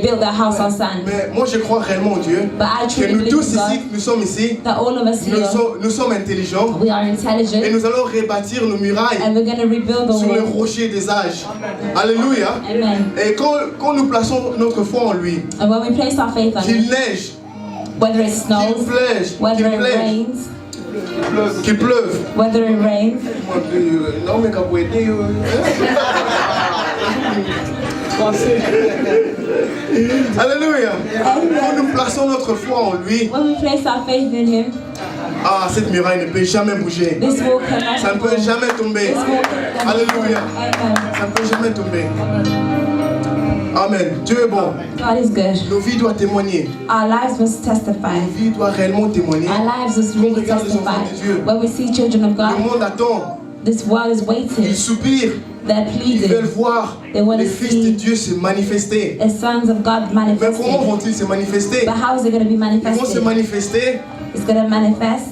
B: built their house on sand.
A: Mais moi je crois réellement en Dieu.
B: But I
A: Que
B: truly
A: nous
B: believe
A: tous
B: in God
A: ici, nous sommes ici,
B: that all of us here,
A: nous sommes intelligents
B: we are
A: et
B: intelligent
A: nous allons rebâtir nos murailles
B: and we're going to rebuild the
A: sur le
B: wall.
A: rocher des âges. Alléluia.
B: Amen.
A: Et quand nous plaçons notre foi en lui,
B: And when we place our faith on
A: qu'il
B: Him,
A: neige,
B: whether it
A: qu'il
B: snows,
A: pleuve,
B: whether it rains,
A: qu'il pleuve.
B: whether it rains,
A: Non mais quand vous aidez, Alléluia. Quand nous plaçons notre foi en lui,
B: when we place our faith in Him,
A: cette muraille ne peut jamais bouger.
B: this wall cannot
A: Ça ne peut jamais tomber.
B: This wall cannot
A: Alléluia.
B: Amen.
A: Ça ne peut jamais tomber. Amen. Dieu est bon.
B: God is good.
A: Nos vies doivent témoigner.
B: Our lives must testify.
A: Nos vies doivent réellement témoigner.
B: Our lives must
A: Quand on
B: really
A: regarde les enfants
B: testify.
A: de Dieu,
B: When we see children of
A: le
B: God,
A: monde attend.
B: this world is waiting.
A: Ils soupirent.
B: They're
A: Ils veulent
B: pleading.
A: voir
B: They want
A: les
B: to
A: fils de
B: see
A: Dieu se manifester.
B: the sons of God
A: Mais comment
B: manifesting.
A: vont-ils se manifester?
B: But how is it going to be
A: Ils vont se
B: manifested?
A: manifester
B: It's going to manifest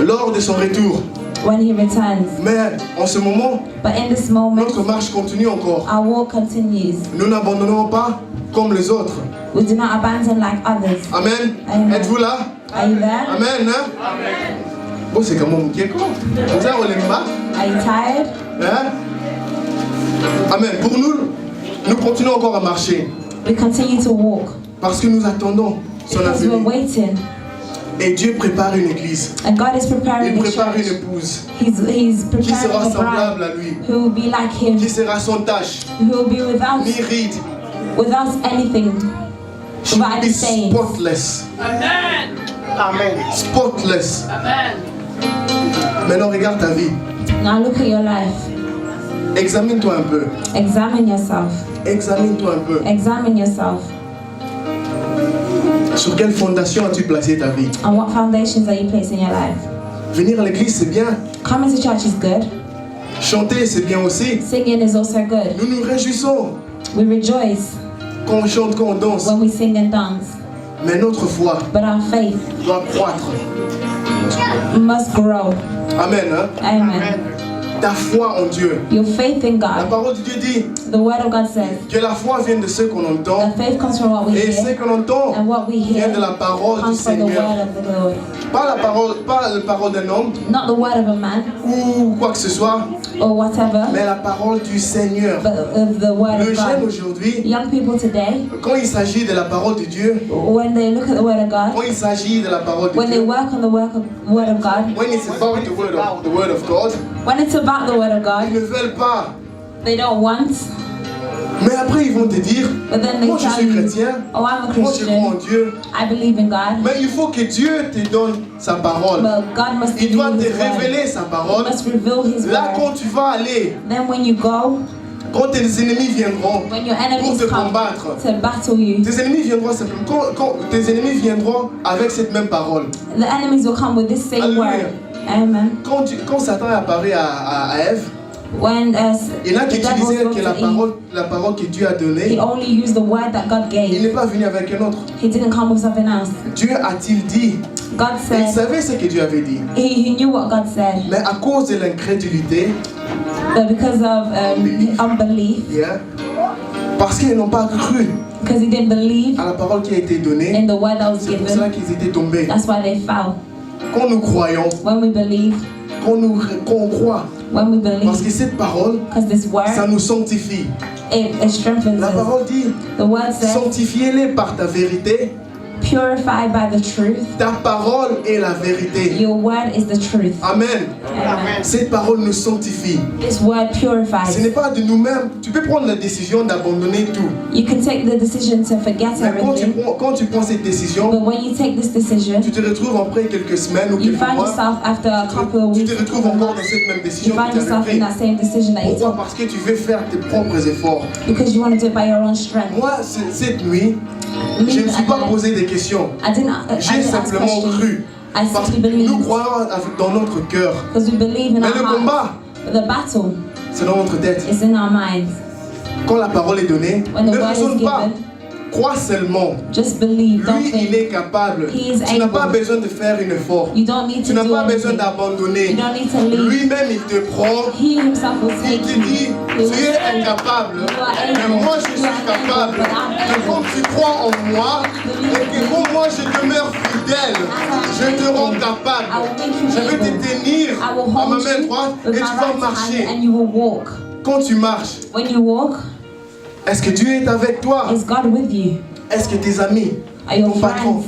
A: lors de son retour.
B: when He returns.
A: Mais en ce moment,
B: But in this moment,
A: notre marche continue encore.
B: our walk continues.
A: Nous n'abandonnons pas comme les autres.
B: We do not abandon like others.
A: Amen.
B: Amen.
A: Êtes-vous là?
B: Are you there?
A: Amen. Hein? Bon, c'est comme mon pied. Vous avez relèvé pas?
B: Are you tired?
A: Hein? Amen. Pour nous, nous continuons encore à marcher
B: We continue to walk
A: parce que nous attendons son
B: because we're
A: avenir.
B: waiting.
A: Et Dieu prépare une église.
B: And God is
A: Il
B: preparing a
A: prépare une
B: church.
A: épouse
B: He's
A: qui sera
B: preparing a
A: semblable
B: bride
A: à lui,
B: who will be like Him,
A: qui sera sans tache,
B: who will be without
A: ni ride.
B: anything,
A: She will
B: without
A: be
B: any stains.
A: spotless.
C: Amen.
A: Spotless. Maintenant, regarde ta vie.
B: Now look at your life.
A: Examine-toi un peu.
B: Examine yourself.
A: Examine-toi un peu.
B: Examine yourself.
A: Sur quelle fondation as-tu placé ta vie?
B: And what foundations are you placing in your life?
A: Venir à l'église, c'est bien.
B: Coming to church is good.
A: Chanter, c'est bien aussi.
B: Singing is also good.
A: Nous nous réjouissons
B: We rejoice
A: quand on chante, quand on danse.
B: when we sing and dance.
A: Mais notre foi
B: But our faith
A: doit croître.
B: must grow.
A: Amen. Hein?
B: Amen.
A: Ta foi en Dieu.
B: Your faith in
A: La
B: God.
A: parole de Dieu dit
B: The word of God says
A: que la foi vient de ce qu'on entend.
B: that faith comes from what we
A: Et ce
B: hear,
A: qu'on entend
B: and what we
A: vient
B: hear
A: de la parole du
B: comes from the
A: Seigneur.
B: word of the Lord.
A: Pas la parole d'un homme
B: Not the word of a man
A: ou quoi que ce soit,
B: or whatever,
A: mais la parole du Seigneur.
B: but of the word
A: Le
B: of
A: jeune
B: God.
A: aujourd'hui,
B: Young people today,
A: quand il s'agit de la parole de Dieu,
B: when they look at the word of God,
A: quand il s'agit de la parole de
B: when they
A: Dieu,
B: work on the word of God,
A: when it's about the word of God,
B: when it's about the word of
A: ils
B: God,
A: ne veulent pas.
B: they don't want,
A: Mais après, ils vont te dire,
B: but then they
A: moi je
B: tell
A: suis
B: you,
A: chrétien,
B: oh, I'm a
A: moi je crois en
B: Christian,
A: Dieu.
B: I believe in God,
A: Mais il faut que Dieu te donne sa parole.
B: but God must
A: Il
B: give
A: doit
B: you
A: te
B: His word.
A: révéler sa
B: He
A: parole.
B: must reveal His
A: Là,
B: word.
A: quand tu vas aller,
B: Then when you go,
A: quand tes ennemis viendront
B: when your
A: pour
B: enemies
A: te
B: come
A: combattre,
B: to battle you,
A: tes ennemis viendront simplement. Quand tes ennemis viendront avec cette même parole.
B: the enemies will come with this same
A: Hallelujah.
B: word. Amen.
A: Quand Satan est apparu à Ève,
B: When
A: il y en a qui
B: the devil
A: utilisaient
B: spoke
A: que
B: to
A: la parole que Dieu a
B: Eve,
A: donnée,
B: he only used the word that God
A: il
B: gave.
A: n'est pas venu avec un autre.
B: He didn't come with something else.
A: Dieu a-t-il dit?
B: God
A: Il
B: said,
A: savait ce que Dieu avait dit.
B: he knew what God said,
A: Mais à cause de l'incrédulité,
B: but because of unbelief,
A: yeah, parce qu'ils n'ont pas cru
B: because he didn't believe
A: à la parole qui a été donnée,
B: in the word that was
A: c'est pour cela
B: given,
A: qu'ils étaient tombés.
B: that's why they fell.
A: Quand nous croyons,
B: When we believe,
A: quand on croit,
B: when we
A: parce que
B: believe,
A: cette parole,
B: because this
A: ça
B: word,
A: nous sanctifie.
B: it strengthens
A: La
B: us.
A: parole dit,
B: The word says,
A: sanctifiez-les par ta vérité.
B: purified by the truth.
A: Ta parole est la vérité.
B: Your word is the truth.
A: Amen.
B: Amen.
A: Cette parole nous sanctifie.
B: This word
A: Ce
B: purifies.
A: n'est pas de nous-mêmes. Tu peux prendre la décision d'abandonner tout.
B: You can take the decision to forget
A: Mais
B: everything,
A: quand tu prends cette décision,
B: but when you take this decision,
A: tu te retrouves après quelques semaines ou
B: you
A: quelques
B: find
A: mois,
B: yourself after a couple of
A: tu
B: weeks,
A: te retrouves encore dans cette même
B: you
A: décision que
B: find
A: tu avais
B: yourself in
A: prise.
B: that same decision that you
A: Pourquoi?
B: took
A: Parce que tu veux faire tes propres efforts.
B: because you want to do it by your own strength.
A: Moi, cette nuit,
B: Me,
A: je ne me suis pas
B: I
A: posé des questions.
B: didn't
A: J'ai
B: ask
A: simplement
B: questions.
A: cru.
B: I
A: Parce
B: simply
A: que nous
B: believed
A: croyons dans notre cœur.
B: because we believe in
A: Mais
B: our
A: le
B: heart.
A: combat,
B: But the battle
A: c'est dans notre tête.
B: is in our minds.
A: Quand la parole est donnée,
B: When the
A: ne
B: word
A: raisonne
B: is
A: pas.
B: given,
A: Crois seulement.
B: just believe. Don't
A: Lui, il
B: think.
A: est capable.
B: He is
A: Tu n'as pas
B: able.
A: besoin de faire un effort.
B: You don't need
A: Tu
B: to
A: n'as
B: do
A: pas besoin
B: anything.
A: d'abandonner.
B: You don't need to leave.
A: Lui-même, il te prend.
B: He himself will
A: Il
B: take
A: te
B: you.
A: dit,
B: He will
A: tu es
B: say,
A: incapable.
B: You are
A: Mais
B: able.
A: moi, je
B: You
A: suis
B: are able,
A: capable.
B: but I'm
A: Et
B: able.
A: quand tu crois en moi, et que quand moi, je demeure fidèle, je te rends capable.
B: I will make you
A: Je vais te
B: able.
A: tenir
B: I will
A: à ma
B: hold
A: main
B: you
A: droite et
B: with
A: tu
B: my
A: vas
B: right hand
A: marcher.
B: and you will walk.
A: Quand tu marches,
B: When you walk,
A: est-ce que Dieu est avec toi?
B: is God with you?
A: Est-ce que tes amis,
B: Are your
A: ton patron,
B: friends,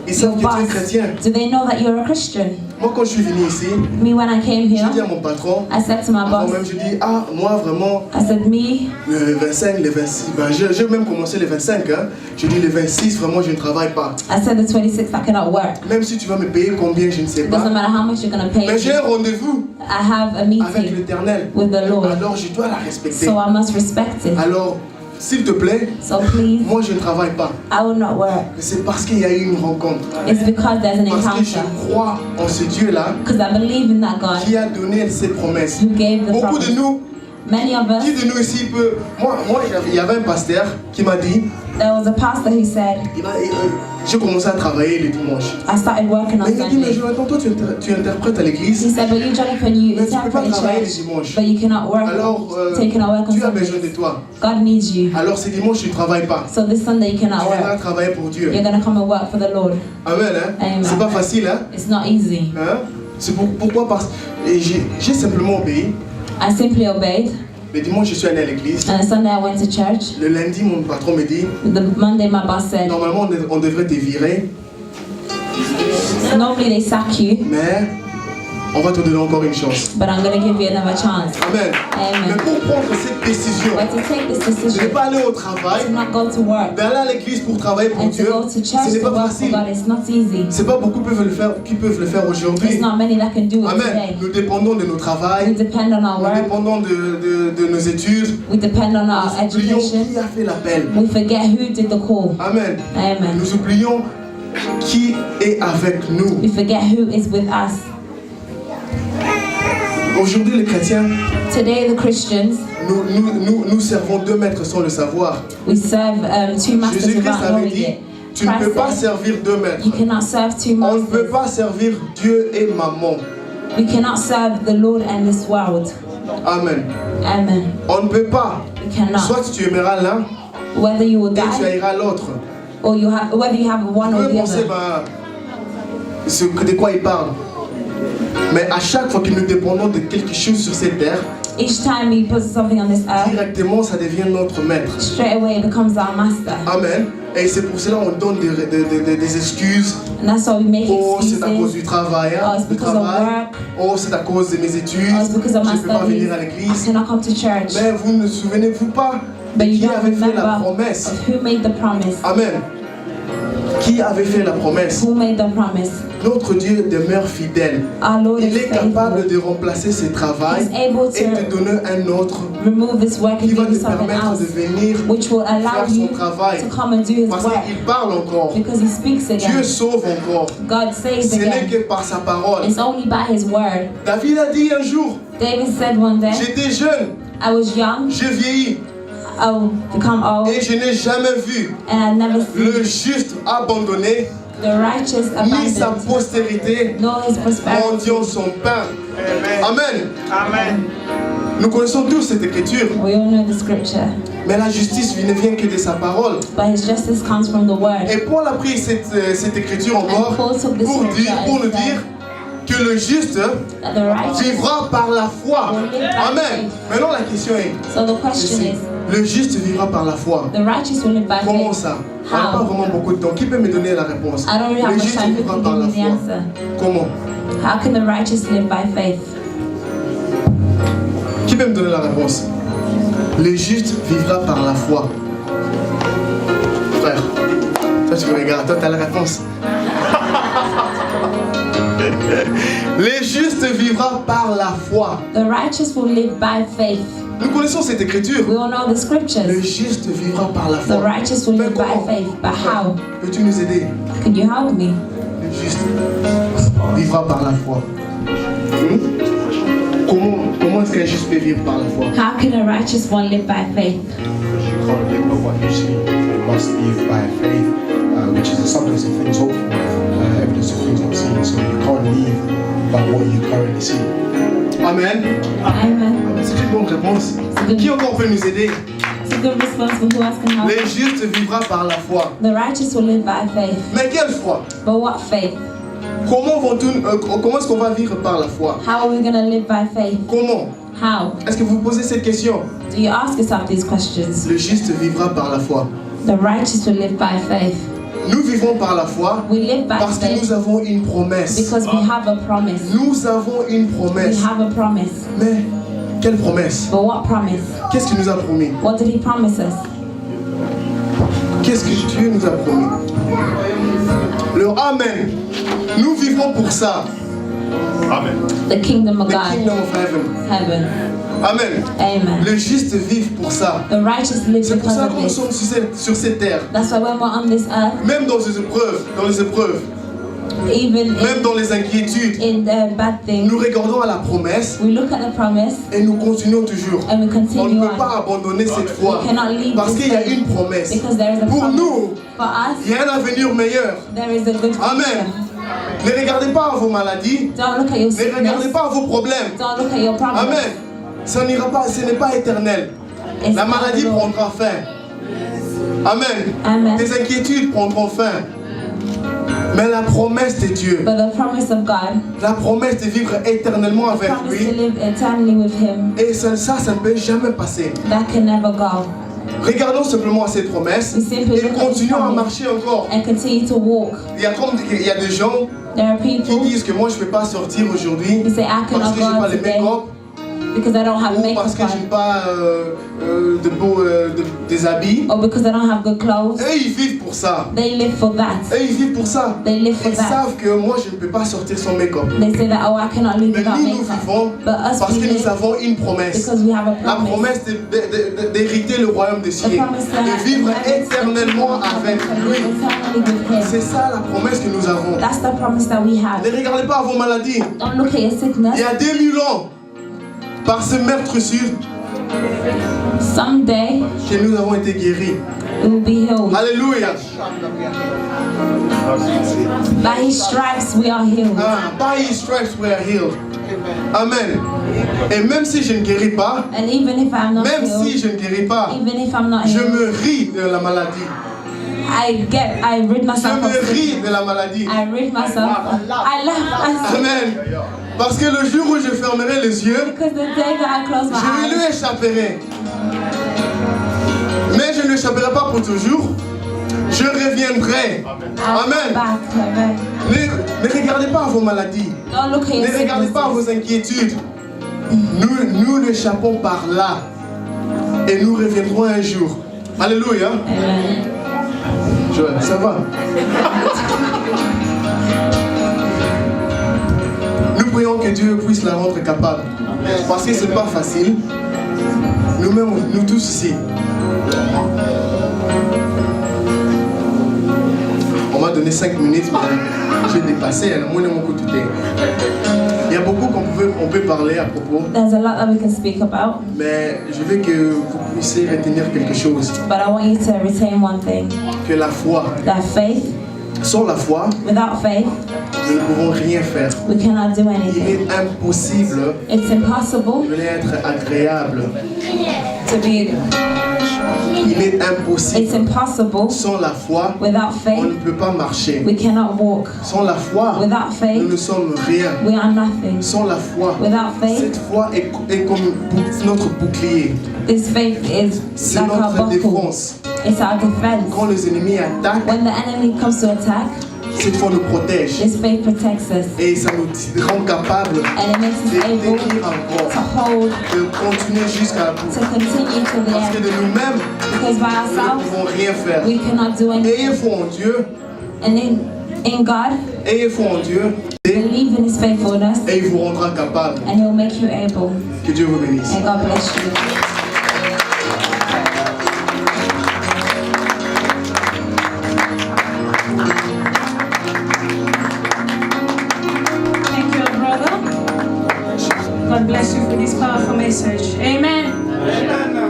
A: ils
B: your
A: savent que tu es
B: boss,
A: chrétien?
B: do they know that you're a Christian?
A: Moi, quand je suis venu ici,
B: Me, when I came
A: j'ai dit
B: here,
A: à mon patron,
B: I said to my
A: avant
B: boss,
A: même, je dis, ah, moi vraiment,
B: I said, me,
A: le 25, le 26, ben, j'ai même commencé le 25, hein. Je dis le 26, vraiment, je ne travaille pas.
B: I said the 26th I cannot work.
A: Même si tu vas me payer combien, je ne sais
B: It doesn't
A: pas.
B: matter how much you're going to pay
A: Mais j'ai
B: me.
A: un rendez-vous
B: I have a
A: avec
B: meeting
A: l'Éternel.
B: with the Lord,
A: Alors, je dois la respecter.
B: so I must respect it.
A: Alors, s'il te plaît,
B: So please,
A: moi je ne travaille pas.
B: I will not work.
A: Mais c'est parce qu'il y a eu une rencontre.
B: It's because there's an
A: Parce que je
B: encounter.
A: crois en ce Dieu-là
B: Because I believe in that God
A: qui a donné ses promesses.
B: who gave the
A: Beaucoup de
B: promise.
A: nous,
B: Many of
A: qui
B: us,
A: de nous ici peut... Moi, il y avait un pasteur qui m'a dit,
B: there was a pastor who said,
A: j'ai commencé à travailler le dimanche.
B: I started working on
A: Mais il a dit, mais
B: Sunday.
A: Jonathan, toi tu interprètes à
B: He
A: l'église,
B: said, but you, Jonathan, you
A: mais tu ne peux pas
B: interpret in
A: travailler le
B: church,
A: dimanche.
B: but you cannot work.
A: Alors,
B: So you cannot work on
A: Dieu a besoin de
B: Sundays.
A: toi.
B: God needs you.
A: Alors ce dimanche, tu ne travailles pas.
B: So this Sunday you
A: Tu
B: cannot
A: viendras
B: work.
A: travailler pour Dieu.
B: You're going to come and work for the Lord.
A: Amen, hein?
B: Amen.
A: C'est pas facile, hein?
B: It's not easy.
A: Hein? C'est pourquoi parce et j'ai simplement obéi.
B: I simply obeyed.
A: Le dimanche, je suis allé à l'église.
B: And on Sunday I went to church.
A: Le lundi, mon patron me dit,
B: The Monday my boss said,
A: normalement, on devrait te virer,
B: normally they sack you,
A: mais on va te donner encore une chance.
B: but I'm going to give you another chance.
A: Amen.
B: Amen.
A: Mais pour prendre cette décision,
B: But to take this
A: de ne
B: decision
A: pas aller au
B: to
A: travail,
B: not go to work
A: d'aller à l'église pour travailler pour
B: and to
A: Dieu,
B: go to
A: ce
B: church
A: n'est
B: to
A: pas
B: work for
A: facile.
B: God, it's not easy.
A: C'est pas beaucoup qui peuvent le faire
B: There's
A: aujourd'hui.
B: not many that can do it
A: Amen.
B: today.
A: Nous dépendons de nos
B: We
A: travails,
B: depend on our
A: nous
B: work,
A: dépendons de nos études.
B: we depend on our
A: Nous oublions
B: education,
A: qui a fait l'appel.
B: we forget who did the call.
A: Amen.
B: Amen.
A: Nous oublions qui est avec nous.
B: We forget who is with us.
A: Aujourd'hui, les chrétiens,
B: Today the Christians,
A: nous servons deux maîtres sans le savoir.
B: we serve two masters
A: Jésus-Christ
B: without
A: avait
B: knowing
A: dit,
B: it.
A: tu ne peux
B: Christ
A: pas
B: said,
A: servir deux maîtres.
B: you cannot serve two
A: On ne peut
B: masters.
A: pas servir Dieu et maman.
B: We cannot serve the Lord and this world.
A: Amen.
B: Amen.
A: On ne peut pas.
B: We cannot.
A: Soit tu aimeras l'un
B: Whether you will
A: et tu
B: die
A: haïras l'autre.
B: or whether you have one
A: Vous
B: or
A: pouvez
B: the
A: penser
B: other.
A: de quoi il parle. Mais à chaque fois que nous dépendons de quelque chose sur cette terre,
B: Each time he puts something on this earth,
A: directement ça devient notre maître.
B: straight away it becomes our master.
A: Amen. Et c'est pour cela qu'on donne des excuses.
B: And that's why we make
A: Oh, c'est à cause
B: excuses.
A: du travail.
B: Oh, it's
A: du
B: because of
A: travail.
B: work.
A: Oh, c'est à cause de mes études.
B: Oh, it's because of
A: Je
B: my
A: ne peux pas
B: studies.
A: venir à
B: I
A: l'église.
B: cannot come to church.
A: Mais vous ne souvenez-vous pas de
B: But you
A: qui
B: don't
A: avait fait la
B: remember
A: promesse?
B: of who made the promise.
A: Amen. Qui avait fait la promesse?
B: Who made the promise?
A: Notre Dieu demeure fidèle.
B: Our Lord
A: Il
B: is
A: est capable
B: faithful.
A: de remplacer ce travail
B: He's able
A: et de
B: to
A: donner un autre
B: remove this work and
A: qui va
B: give you
A: te
B: something
A: permettre de
B: else,
A: venir
B: which will allow
A: faire son
B: you
A: travail.
B: to come and do his
A: Parce
B: work.
A: qu'il parle encore.
B: Because he speaks
A: Dieu
B: again.
A: sauve encore.
B: God saves
A: Ce n'est
B: again.
A: que par sa parole.
B: It's only by his word.
A: David a dit un jour,
B: David said one day,
A: j'étais jeune,
B: I was young,
A: j'ai vieilli
B: I will become old,
A: et je n'ai jamais vu
B: and I never seen
A: le juste abandonné,
B: the righteous
A: ni sa
B: abandoned,
A: postérité
B: nor his prosperity.
A: mendiant son pain. Amen.
C: Amen.
A: Nous connaissons tous cette écriture,
B: We all know the scripture,
A: mais la justice ne vient que de sa parole.
B: but his justice comes from the word.
A: Et Paul a pris cette écriture encore
B: And Paul took this
A: pour
B: scripture
A: nous
B: and
A: dire
B: said
A: que le juste
B: that the righteous
A: vivra par la foi.
B: will live by
A: Amen.
B: faith.
A: Maintenant la question est,
B: So the question
A: ceci.
B: is,
A: Le juste vivra par la foi.
B: the righteous will live by
A: Comment
B: faith.
A: ça? On n'a pas
B: How?
A: vraiment beaucoup de temps. Qui peut me donner la réponse?
B: I don't really have
A: Le
B: much
A: juste
B: time to
A: vivra
B: give
A: par la
B: you the
A: foi.
B: answer.
A: Comment?
B: How can the righteous live by faith?
A: Qui peut me donner la réponse? Le juste vivra par la foi. Frère, toi tu me regardes, toi tu as la réponse. Le juste vivra par la foi.
B: The righteous will live by faith.
A: Nous connaissons cette écriture.
B: We all know the
A: Le
B: scriptures.
A: juste vivra par la foi.
B: The righteous will
A: Mais
B: live by
A: comment?
B: faith. But how?
A: Peux-tu nous aider?
B: Can you help me?
A: Le juste vivra par la foi. Comment est-ce qu'un juste peut vivre par la foi?
B: How can a righteous one live by faith?
D: You can't live by what you see. You must live by faith, which is the substance of things hoped for, evidence of things not seen. So you can't live by what you currently see.
A: Amen.
B: Amen.
A: C'est une bonne réponse.
B: good.
A: Qui encore peut nous aider?
B: It's a good response, but who else can help?
A: Le juste vivra par la foi.
B: The righteous will live by faith.
A: Mais quelle foi?
B: But what faith?
A: Comment est-ce qu'on va vivre par la foi?
B: How are we going to live by faith?
A: Comment?
B: How?
A: Est-ce que vous vous posez cette question?
B: Do you ask yourself these questions?
A: Le juste vivra par la foi.
B: The righteous will live by faith.
A: Nous vivons par la foi
B: We live by
A: parce que
B: faith
A: nous avons une promesse.
B: because we have a promise.
A: Nous avons une
B: We
A: promesse.
B: have a promise.
A: Mais quelle promesse?
B: But what promise?
A: Qu'est-ce qu'il nous a promis?
B: What did he promise us?
A: Qu'est-ce que Dieu nous a promis? Le Amen. Nous vivons pour ça. Amen.
B: The kingdom of
A: The
B: God.
A: kingdom of heaven.
B: Heaven.
A: Amen.
B: Amen.
A: Le juste vivent pour ça.
B: The righteous live
A: C'est pour
B: because
A: ça
B: of
A: que nous
B: this.
A: sommes sur cette terre.
B: That's why when we're on this earth,
A: Même dans les épreuves,
B: even
A: même dans les inquiétudes,
B: in the bad things,
A: nous regardons à la promesse
B: we look at the promise
A: et nous continuons toujours.
B: and we
A: On
B: continue
A: ne peut
B: on.
A: pas abandonner cette foi
B: We cannot leave
A: parce
B: this
A: qu'il y a
B: faith
A: une promesse.
B: because there is a
A: Pour
B: promise.
A: nous,
B: For us,
A: il y a un avenir meilleur.
B: there is a good
A: Amen.
B: future.
A: Ne regardez pas à vos maladies,
B: Don't look at your
A: ne regardez
B: sickness.
A: pas à vos problèmes.
B: Don't look at your problems.
A: Amen. Ça n'ira pas, ce n'est pas éternel.
B: It's
A: La maladie
B: not
A: prendra fin. Amen.
B: Amen.
A: Tes inquiétudes prendront fin. Mais la promesse de Dieu,
B: But the promise of God,
A: la promesse de vivre éternellement
B: the
A: avec
B: promise to
A: lui,
B: live eternally with Him,
A: et ça ne peut jamais passer.
B: that can never go.
A: Regardons simplement à cette promesse
B: We simply
A: et
B: look at this
A: continuons à
B: promise
A: marcher encore.
B: and continue to walk.
A: Il y a des gens
B: There are
A: qui
B: people
A: disent que moi je ne peux pas sortir aujourd'hui
B: who say, I
A: parce
B: cannot
A: que
B: go
A: j'ai pas
B: out
A: les
B: today
A: make-up
B: because I don't have
A: ou
B: makeup
A: parce que j'ai
B: on,
A: pas des habits.
B: or because I don't have good clothes.
A: Eux ils vivent pour ça.
B: They live for that.
A: Eux ils vivent pour ça.
B: They live for
A: Ils
B: that.
A: savent que moi je ne peux pas sortir sans make-up.
B: They say that, oh, I cannot live
A: Mais
B: without
A: nous, nous
B: makeup.
A: vivons
B: But us,
A: parce
B: we
A: que nous
B: live
A: avons une promesse.
B: because we have a
A: La
B: promise.
A: promesse d'hériter le royaume des cieux,
B: promise that
A: de vivre
B: heaven
A: éternellement avec
B: to live
A: lui.
B: eternally with Him.
A: C'est ça la promesse que nous avons.
B: That's the promise that we have.
A: Ne regardez pas à vos maladies.
B: Don't look at your
A: Il
B: sickness.
A: y a 2000 ans, par ce meurtrissure,
B: Someday
A: que nous avons été guéris.
B: we will be healed.
A: Alléluia.
B: By His stripes we are healed.
A: Ah, by His stripes we are healed. Amen. Et même si je ne guéris pas,
B: And even if I'm not
A: même si
B: healed,
A: je ne guéris pas,
B: even if I'm not
A: je
B: healed,
A: me ris de la maladie.
B: I rid
A: Je
B: myself of
A: me ris
B: sickness.
A: de la maladie.
B: I rid myself. I laugh myself.
A: Amen. Parce que le jour où je fermerai les yeux,
B: Because the day that I close my
A: je lui
B: eyes,
A: échapperai. Mais je ne l'échapperai pas pour toujours. Je reviendrai.
B: I'll
A: Amen.
B: come back. Amen.
A: Ne regardez pas à vos maladies.
B: Don't look at your
A: Ne regardez pas à
B: sicknesses.
A: vos inquiétudes. Nous l'échappons par là. Et nous reviendrons un jour. Alléluia.
B: Amen.
A: Joël, ça va? Nous prions que Dieu puisse la rendre capable. Parce que c'est pas facile. Nous-mêmes, nous tous ici. On m'a donné 5 minutes, mais j'ai dépassé. Il y a beaucoup qu'on peut parler à propos,
B: There's a lot that we can speak about,
A: mais je veux que vous puissiez retenir quelque chose.
B: but I want you to retain one thing.
A: Que la foi,
B: That faith,
A: sans la foi,
B: without faith,
A: nous ne pouvons rien faire.
B: we cannot do
A: Il
B: anything.
A: est impossible
B: It's impossible
A: de être agréable.
B: to be,
A: Il est impossible.
B: it's impossible
A: Sans la foi,
B: without
A: on
B: faith,
A: ne peut pas marcher.
B: we cannot walk.
A: Sans la foi,
B: Without
A: nous ne
B: faith,
A: sommes rien.
B: we are nothing.
A: Sans la foi,
B: Without faith,
A: cette foi est comme notre bouclier.
B: this faith is
A: C'est
B: like our
A: notre
B: buckle.
A: défense.
B: It's our defense.
A: Quand les ennemis attaquent,
B: When the enemy comes to attack,
A: cette foi nous protège.
B: this faith protects us
A: Et ça nous rend capables
B: and it makes us
A: de
B: able
A: tenir
B: to
A: encore,
B: hold,
A: de continuer jusqu'à la bout.
B: to continue to the
A: Parce que
B: end.
A: de nous-mêmes,
B: Because by
A: nous ne
B: ourselves,
A: pouvons rien faire.
B: we cannot do
A: Ayez
B: anything.
A: foi en Dieu,
B: And in God,
A: ayez foi en Dieu, et
B: believe in His faithfulness,
A: il vous rendra capable.
B: and He'll make you able.
A: Que Dieu vous bénisse.
B: And God bless you.
C: Thank you, brother. God bless you for this powerful message. Amen.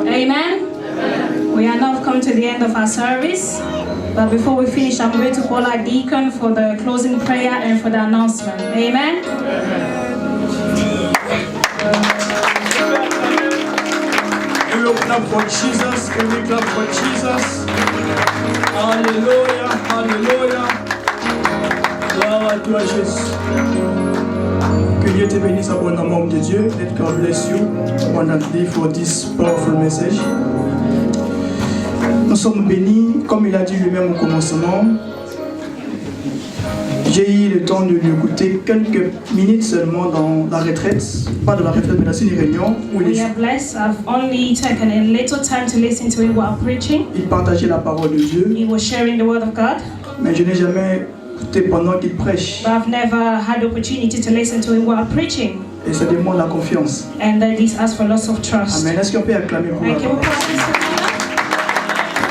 C: Amen. We are now come to the end of our service. But before we finish, I'm going to call our deacon for the closing prayer and for the announcement. Amen.
E: Can we clap for Jesus? Can we clap for Jesus? Alléluia, Alléluia. Gloire à toi, Jésus. Que Dieu te bénisse abondamment, homme de Dieu. Let God bless you abundantly for this powerful message. Nous sommes bénis, comme il a dit lui-même au commencement. J'ai eu le temps de l'écouter quelques minutes seulement dans la retraite, pas de la retraite, mais dans une réunion où
C: We are blessed. I've only taken a little time to listen to him while preaching.
E: il partageait la parole de Dieu,
C: He was sharing the word of God.
E: mais je n'ai jamais écouter pendant qu'il prêche.
C: but I've never had the opportunity to listen to him while preaching.
E: Et ça demande la confiance.
C: And that this asks for lots of trust.
E: Amen. Est-ce qu'on peut acclamer pour la
C: And can we
E: parole?
C: practice together?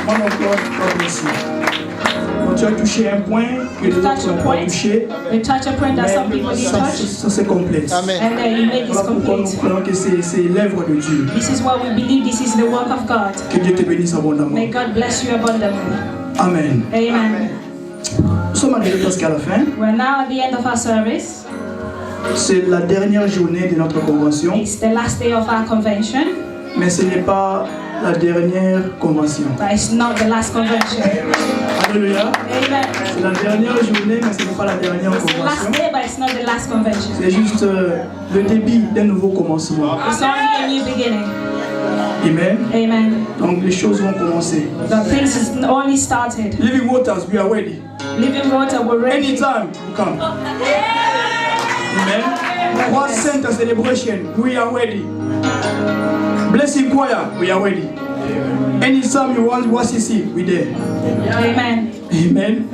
E: Moi encore, God bless you. Quand tu as touché un point que les
C: Touch
E: autres
C: a
E: n'ont pas
C: point.
E: touché,
C: We touch a point that some people
E: mais
C: didn't
E: ça,
C: touch.
E: ça se complète.
F: Amen.
C: And then you make this
E: Voilà pourquoi nous
C: complete.
E: croyons que c'est l'œuvre de Dieu.
C: This is why we believe this is the work of God.
E: Que Dieu te bénisse abondamment.
C: May God bless you abundantly.
E: Amen.
C: Amen.
E: Nous sommes arrivés presque à la fin.
C: We're now at the end of our service.
E: C'est la dernière journée de notre convention,
C: It's the last day of our convention,
E: mais ce n'est pas la dernière convention.
C: but it's not the last convention.
E: Alléluia.
C: Amen.
E: C'est la dernière journée, mais ce n'est pas la dernière
C: It's the last
E: convention.
C: day, but it's not the last convention.
E: C'est juste le début d'un nouveau commencement.
C: It's only a new beginning.
E: Amen.
C: Amen.
E: Donc les choses vont commencer.
C: The things is only started.
E: Living Waters, we are ready.
C: Living water, we're ready.
E: Anytime you come. Amen. One Center celebration, we are ready. Blessing choir, we are ready. Anytime you want WCC, we there.
C: Amen.
E: Amen.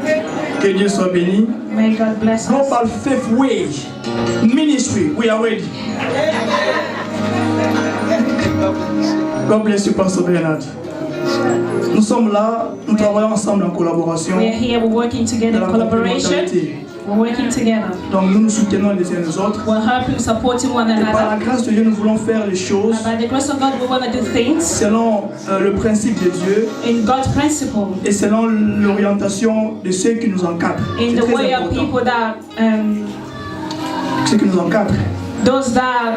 E: Que Dieu soit béni.
C: May God bless us.
E: Global Faith Wage Ministry, we are ready. God bless you, Pastor Bernard. Nous sommes là, nous travaillons ensemble en collaboration.
C: We are here, we're working together
E: Dans
C: in
E: la
C: collaboration.
E: complémentarité.
C: We're working together.
E: Donc nous nous soutenons les uns les autres.
C: We're helping, supporting one
E: Et par la
C: another.
E: grâce de Dieu, nous voulons faire les choses
C: And by the grace of God, we want to do things
E: selon le principe de Dieu
C: in God's principle,
E: et selon l'orientation de ceux qui nous encadrent.
C: in
E: C'est
C: the
E: très
C: way of
E: important.
C: people that,
E: Ceux qui nous encadrent.
C: those that are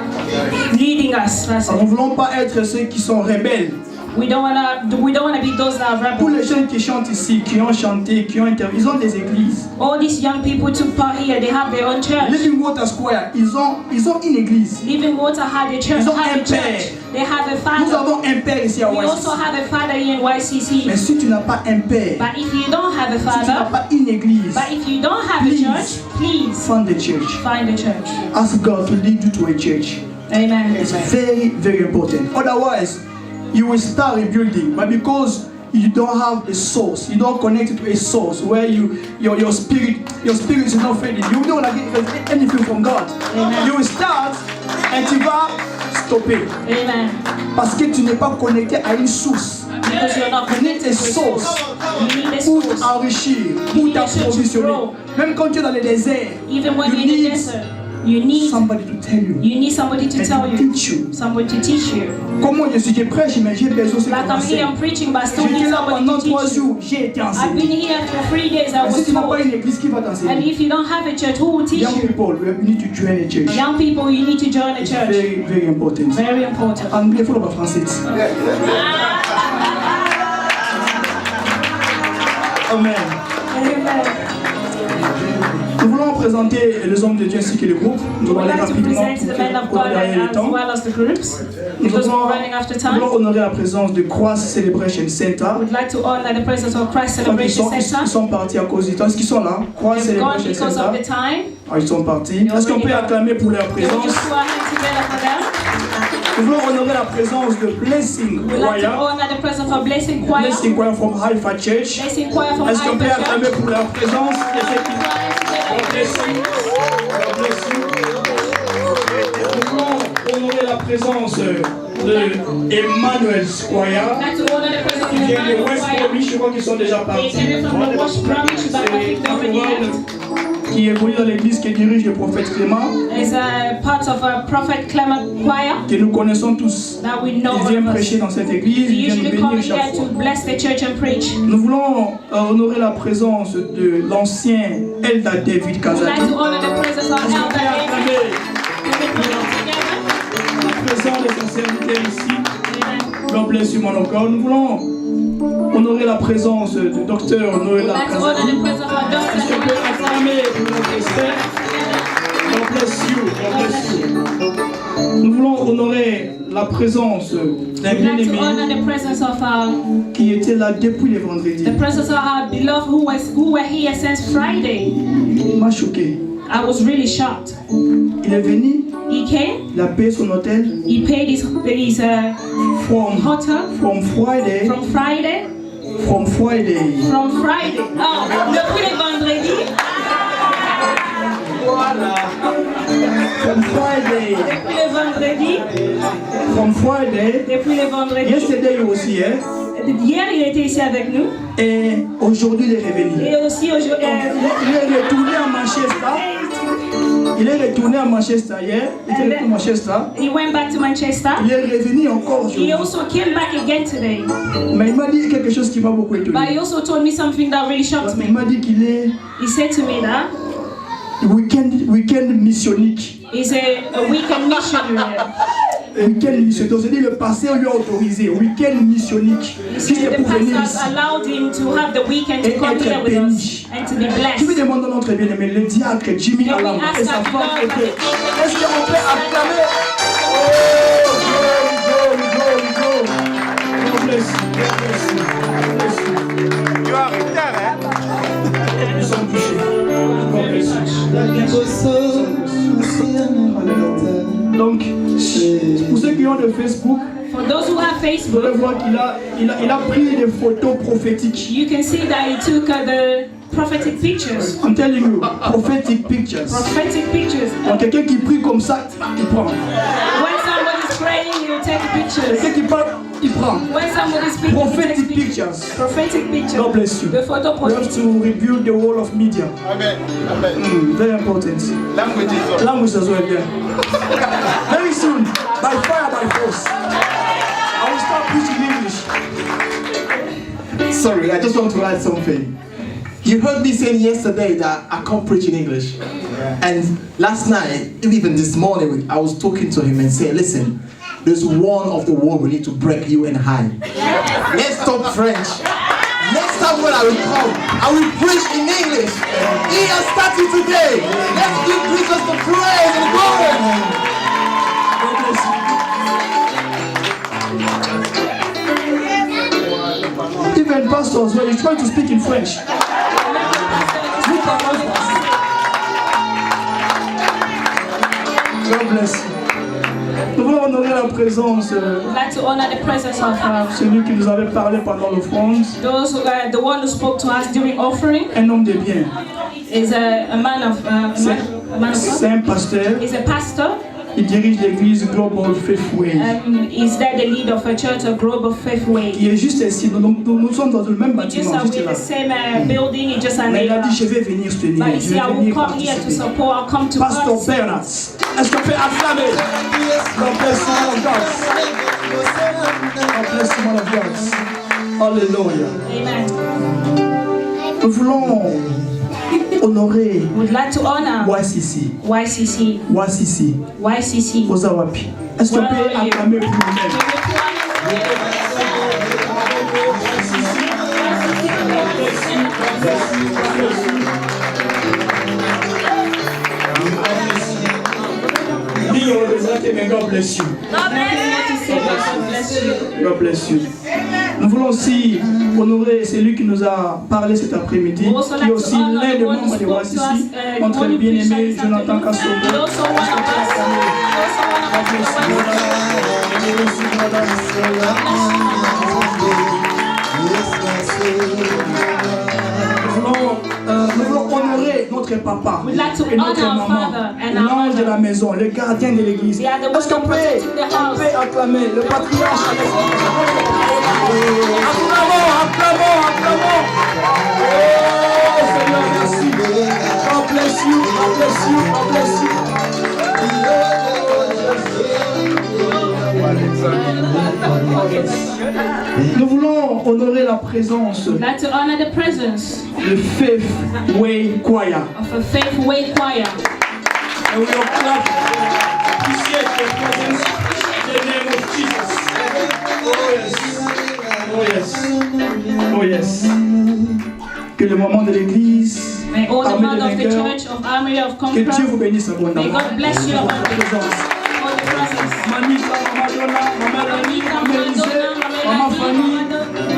C: leading us. That's
E: Alors, nous
C: it.
E: ne voulons pas être ceux qui sont rebelles.
C: We don't wanna be those that are
E: Tous les
C: rebels.
E: jeunes qui chantent ici, qui ont chanté, qui ont interviewé, ils ont des églises.
C: All these young people took part here. They have their own church.
E: Living Water Square, ils ont une église.
C: Living Water had a church.
E: Ils ont
C: Have
E: un
C: a church. They have a
E: Nous
C: father.
E: avons un père ici à
C: We
E: Oasis.
C: also have a father here in YCC.
E: Mais si tu n'as pas un père,
C: But if you don't have a
E: si tu n'as
C: father,
E: pas une église,
C: but if you don't have a
E: Please.
C: church, please
E: find the church.
C: find a church.
E: Ask God to lead you to a church.
C: Amen.
E: It's very, very important. Otherwise, you will start rebuilding, but because you don't have a source, you don't connect it to a source where your spirit is not fading. You don't get anything from God.
C: Amen.
E: You will start and tu vas stopper
C: Amen.
E: parce que tu n'es pas connecté à une source.
C: Because you're not
E: You need
C: connected
E: a
C: to a
E: source
C: source. You need a
E: pour
C: source.
E: t'enrichir, pour t'approvisionner. Même quand tu es dans le désert,
C: Even when
E: you
C: you're in the
E: need
C: desert, you need
E: somebody to tell you
C: somebody to
E: and
C: tell
E: to
C: you,
E: teach you.
C: somebody to teach you.
E: Comment je prêche, mais j'ai besoin de
C: Like I'm
E: commencer.
C: here, I'm preaching, but I still need
E: J'étais là
C: somebody
E: pendant
C: to
E: 3
C: teach you.
E: jours, j'ai été
C: I've
E: enseigné.
C: been here for 3 days. I
E: Mais si
C: was
E: tu n'as pas
C: told.
E: une église qui va
C: And
E: t'enseigner,
C: if you don't have a church, who will teach
E: young
C: you?
E: people, you need to join a church.
C: Young people, you need to join a
E: It's
C: church.
E: very, very important.
C: Very important.
E: Anglais, il faut le pas français. Amen.
C: Amen.
E: Nous voulons présenter les hommes de Dieu ainsi que le groupe. Nous
C: We
E: allons aller
C: would like to
E: rapidement
C: present the men of
E: pour
C: God
E: gagner le
C: as
E: temps.
C: well as the groups,
E: Nous
C: because
E: voulons,
C: we're running after
E: nous
C: time.
E: voulons honorer la présence de Croix Celebration Center.
C: We'd like to honor the presence of Christ
E: Je crois qu'ils
C: Celebration
E: sont, ils
C: Center.
E: sont partis à cause du temps. Est-ce qu'ils sont là? Croix
C: They've gone
E: Celebration
C: because of the
E: Center.
C: time.
E: Ah, ils sont partis. Est-ce qu'on peut acclamer pour leur
C: Can we
E: présence?
C: just put our hands together for them?
E: Nous voulons honorer la présence de Blessing
C: We'd like to
E: Choir.
C: honor the presence of Blessing Choir.
E: Blessing Choir from Haifa Church.
C: Blessing Choir from
E: Est-ce qu'on peut
C: Ivan
E: acclamer
C: Church.
E: pour leur présence?
C: Put our hands
E: God bless you.
C: together.
E: God bless you. Nous voulons honorer la présence de Emmanuel Squire.
C: We'd like to honor the presence of
E: Qui vient de
C: Emmanuel
E: West
C: Choir.
E: Bromwich, je crois qu'ils sont déjà
C: They
E: partis.
C: came from the West Bromwich, but I think they already left.
E: Qui évolue dans l'église que dirige le prophète Clément,
C: Is a part of a Prophet Clement Choir
E: que nous connaissons tous.
C: that we know.
E: Il vient
C: of us.
E: prêcher dans cette église,
C: We
E: il vient nous
C: usually come
E: bénir chaque
C: here to
E: fois.
C: bless the church and preach.
E: Nous voulons honorer la présence de l'ancien Elda David
C: We'd like
E: Kazadi.
C: to honor the presence of
E: Est-ce qu'on peut
C: Elder
E: acclamer
C: David. Can we put them together?
E: la présence de son serviteur ici?
C: Amen.
E: God bless you, man of God. Nous voulons honorer la présence du docteur
C: We'd
E: Noël
C: like to honor
E: Kazadi.
C: the presence of our doctor.
E: Est-ce qu'on peut acclamer pour notre espère? God bless you, God bless you. Nous voulons honorer la présence d'un
C: We'd like to
E: bien-aimé
C: honor the presence of our
E: qui était là depuis le vendredi.
C: the presence of our beloved who were here since Friday.
E: Il m'a choqué.
C: I was really shocked.
E: Il est venu,
C: He came,
E: il a payé son hôtel
C: he paid his
E: from
C: hotel
E: Friday
C: from Friday
E: From Friday.
C: From Friday. Oh, depuis le vendredi.
E: Voilà. From Friday.
C: Depuis le vendredi.
E: From Friday.
C: Depuis le vendredi.
E: Yesterday aussi, hein?
C: Hier, il était ici avec nous.
E: Et aujourd'hui, il est revenu.
C: Et aussi aujourd'hui.
E: Il est retourné à Manchester. Il est retourné à Manchester hier. Il est retourné à Manchester.
C: He went back to Manchester.
E: Il est revenu encore aujourd'hui.
C: He also came back again today.
E: Mais il m'a dit quelque chose qui m'a beaucoup étonné.
C: But he also told me something that really shocked
E: Il
C: me.
E: m'a dit qu'il est
C: He said to me that
E: week-end missionnique.
C: he's a weekend missionary.
E: Week-end missionnique. Donc, c'est-à-dire le pasteur lui a autorisé. Week-end missionnique.
C: He
E: Juste
C: said the
E: pour venir
C: pastor
E: ici.
C: allowed him to have the weekend to
E: Et
C: come
E: être
C: here with
E: béni.
C: us and to be
E: Je vais
C: blessed.
E: demander à notre bien-aimé, le diacre Jimmy
C: Can we
E: Alam
C: ask
E: et sa
C: our
E: femme
C: beloved
E: Audrey.
C: Pastor
E: Est-ce qu'on peut acclamer? Oh, glory, glory, glory. God bless you, God bless you, God bless you.
F: You are retard, hein?
E: Nous sommes touchés. God bless you. Alléluia. Donc, pour ceux qui ont de Facebook,
C: For those who have
E: vous allez
C: Facebook,
E: voir qu'il a pris des photos prophétiques.
C: you can see that he took the prophetic pictures.
E: I'm telling you, prophetic pictures.
C: Prophetic pictures.
E: Donc quelqu'un qui prie comme ça, il prend.
C: When somebody's praying, you take pictures.
E: Quelqu'un qui parle, il prend.
C: When somebody's speaking, you take
E: Prophetic
C: pictures.
E: pictures.
C: Prophetic pictures.
E: God bless you.
C: The photo
E: We have
C: prophetic.
E: to rebuild the wall of media.
F: Amen. Amen.
E: Very important.
F: Language is all.
E: Language as well, yeah. Very soon, by fire, by force, I will start preaching English.
G: Sorry, I just want to add something. You heard me saying yesterday that I can't preach in English. And last night, even this morning, I was talking to him and saying, listen, there's one of the wall we need to break, you and I. Let's talk French. Next time when I will come, I will preach in English. He has started today. Let's give Jesus the praise and glory.
E: God bless you. Even pastors, when you try to speak in French, God bless you. Nous voulons honorer la présence
C: We'd like to honor the presence of
E: celui qui nous avait parlé pendant l'offrande,
C: those who, the one who spoke to us during offering
E: un homme de bien.
C: is a man of
E: C'est un pasteur,
C: He's a pastor.
E: il dirige l'église Global Faith Way.
C: Is there the lead of a church, a Global Faith Way?
E: Il est juste ici, nous sommes dans le même
C: We just
E: bâtiment,
C: are
E: juste
C: with
E: là.
C: the same building, he just a
E: Mais il a
C: neighbor.
E: dit, je vais venir soutenir,
C: But you
E: je
C: see, I
E: vais
C: will
E: venir
C: come here to
E: participer.
C: support, I'll come to
E: Pastor
C: us.
E: Bernard, est-ce qu'on peut acclamer? God bless you, man of God. God bless you, man of God. Alléluia.
C: Amen.
E: Nous voulons honorer
C: We'd like to honor
E: YCC.
C: YCC.
E: YCC.
C: YCC.
E: Ozawapi. Est-ce qu'on
C: Where
E: peut
C: are you?
E: acclamer pour nous-mêmes? God bless you. God bless you. Nous voulons aussi honorer celui qui nous a parlé cet après-midi, qui est aussi l'un des membres de YCC, notre bien-aimé Jonathan Kassogo. Nous voulons honorer notre papa
C: We'd like to
E: et notre
C: honor our
E: maman,
C: father and our
E: l'ange de
C: mother.
E: la maison, le gardien de l'église.
C: They are the
E: Est-ce qu'on
C: ones
E: peut
C: protecting the house.
E: acclamer le patriarche Acclamons, acclamons, acclamons. Oh Seigneur, merci. God bless you, God bless you, God bless you. Nous voulons honorer la présence
C: We'd like to honor the presence
E: de Faith Way Choir.
C: of a Faith Way Choir.
E: And we will clap, appreciate your presence in the name of Jesus. Oh yes, oh yes, oh yes. Que le moment de l'église,
C: May all the
E: Armée
C: man
E: des
C: of the
E: vainqueurs,
C: church of Army of
E: que Dieu vous
C: Conquerors,
E: bénisse
C: may
E: abondamment.
C: God bless you
E: Pour votre
C: abundantly
E: présence.
C: for the presence.
E: Manika, Maman Donna, Maman Anita, Maman Élisée, Maman Fanny,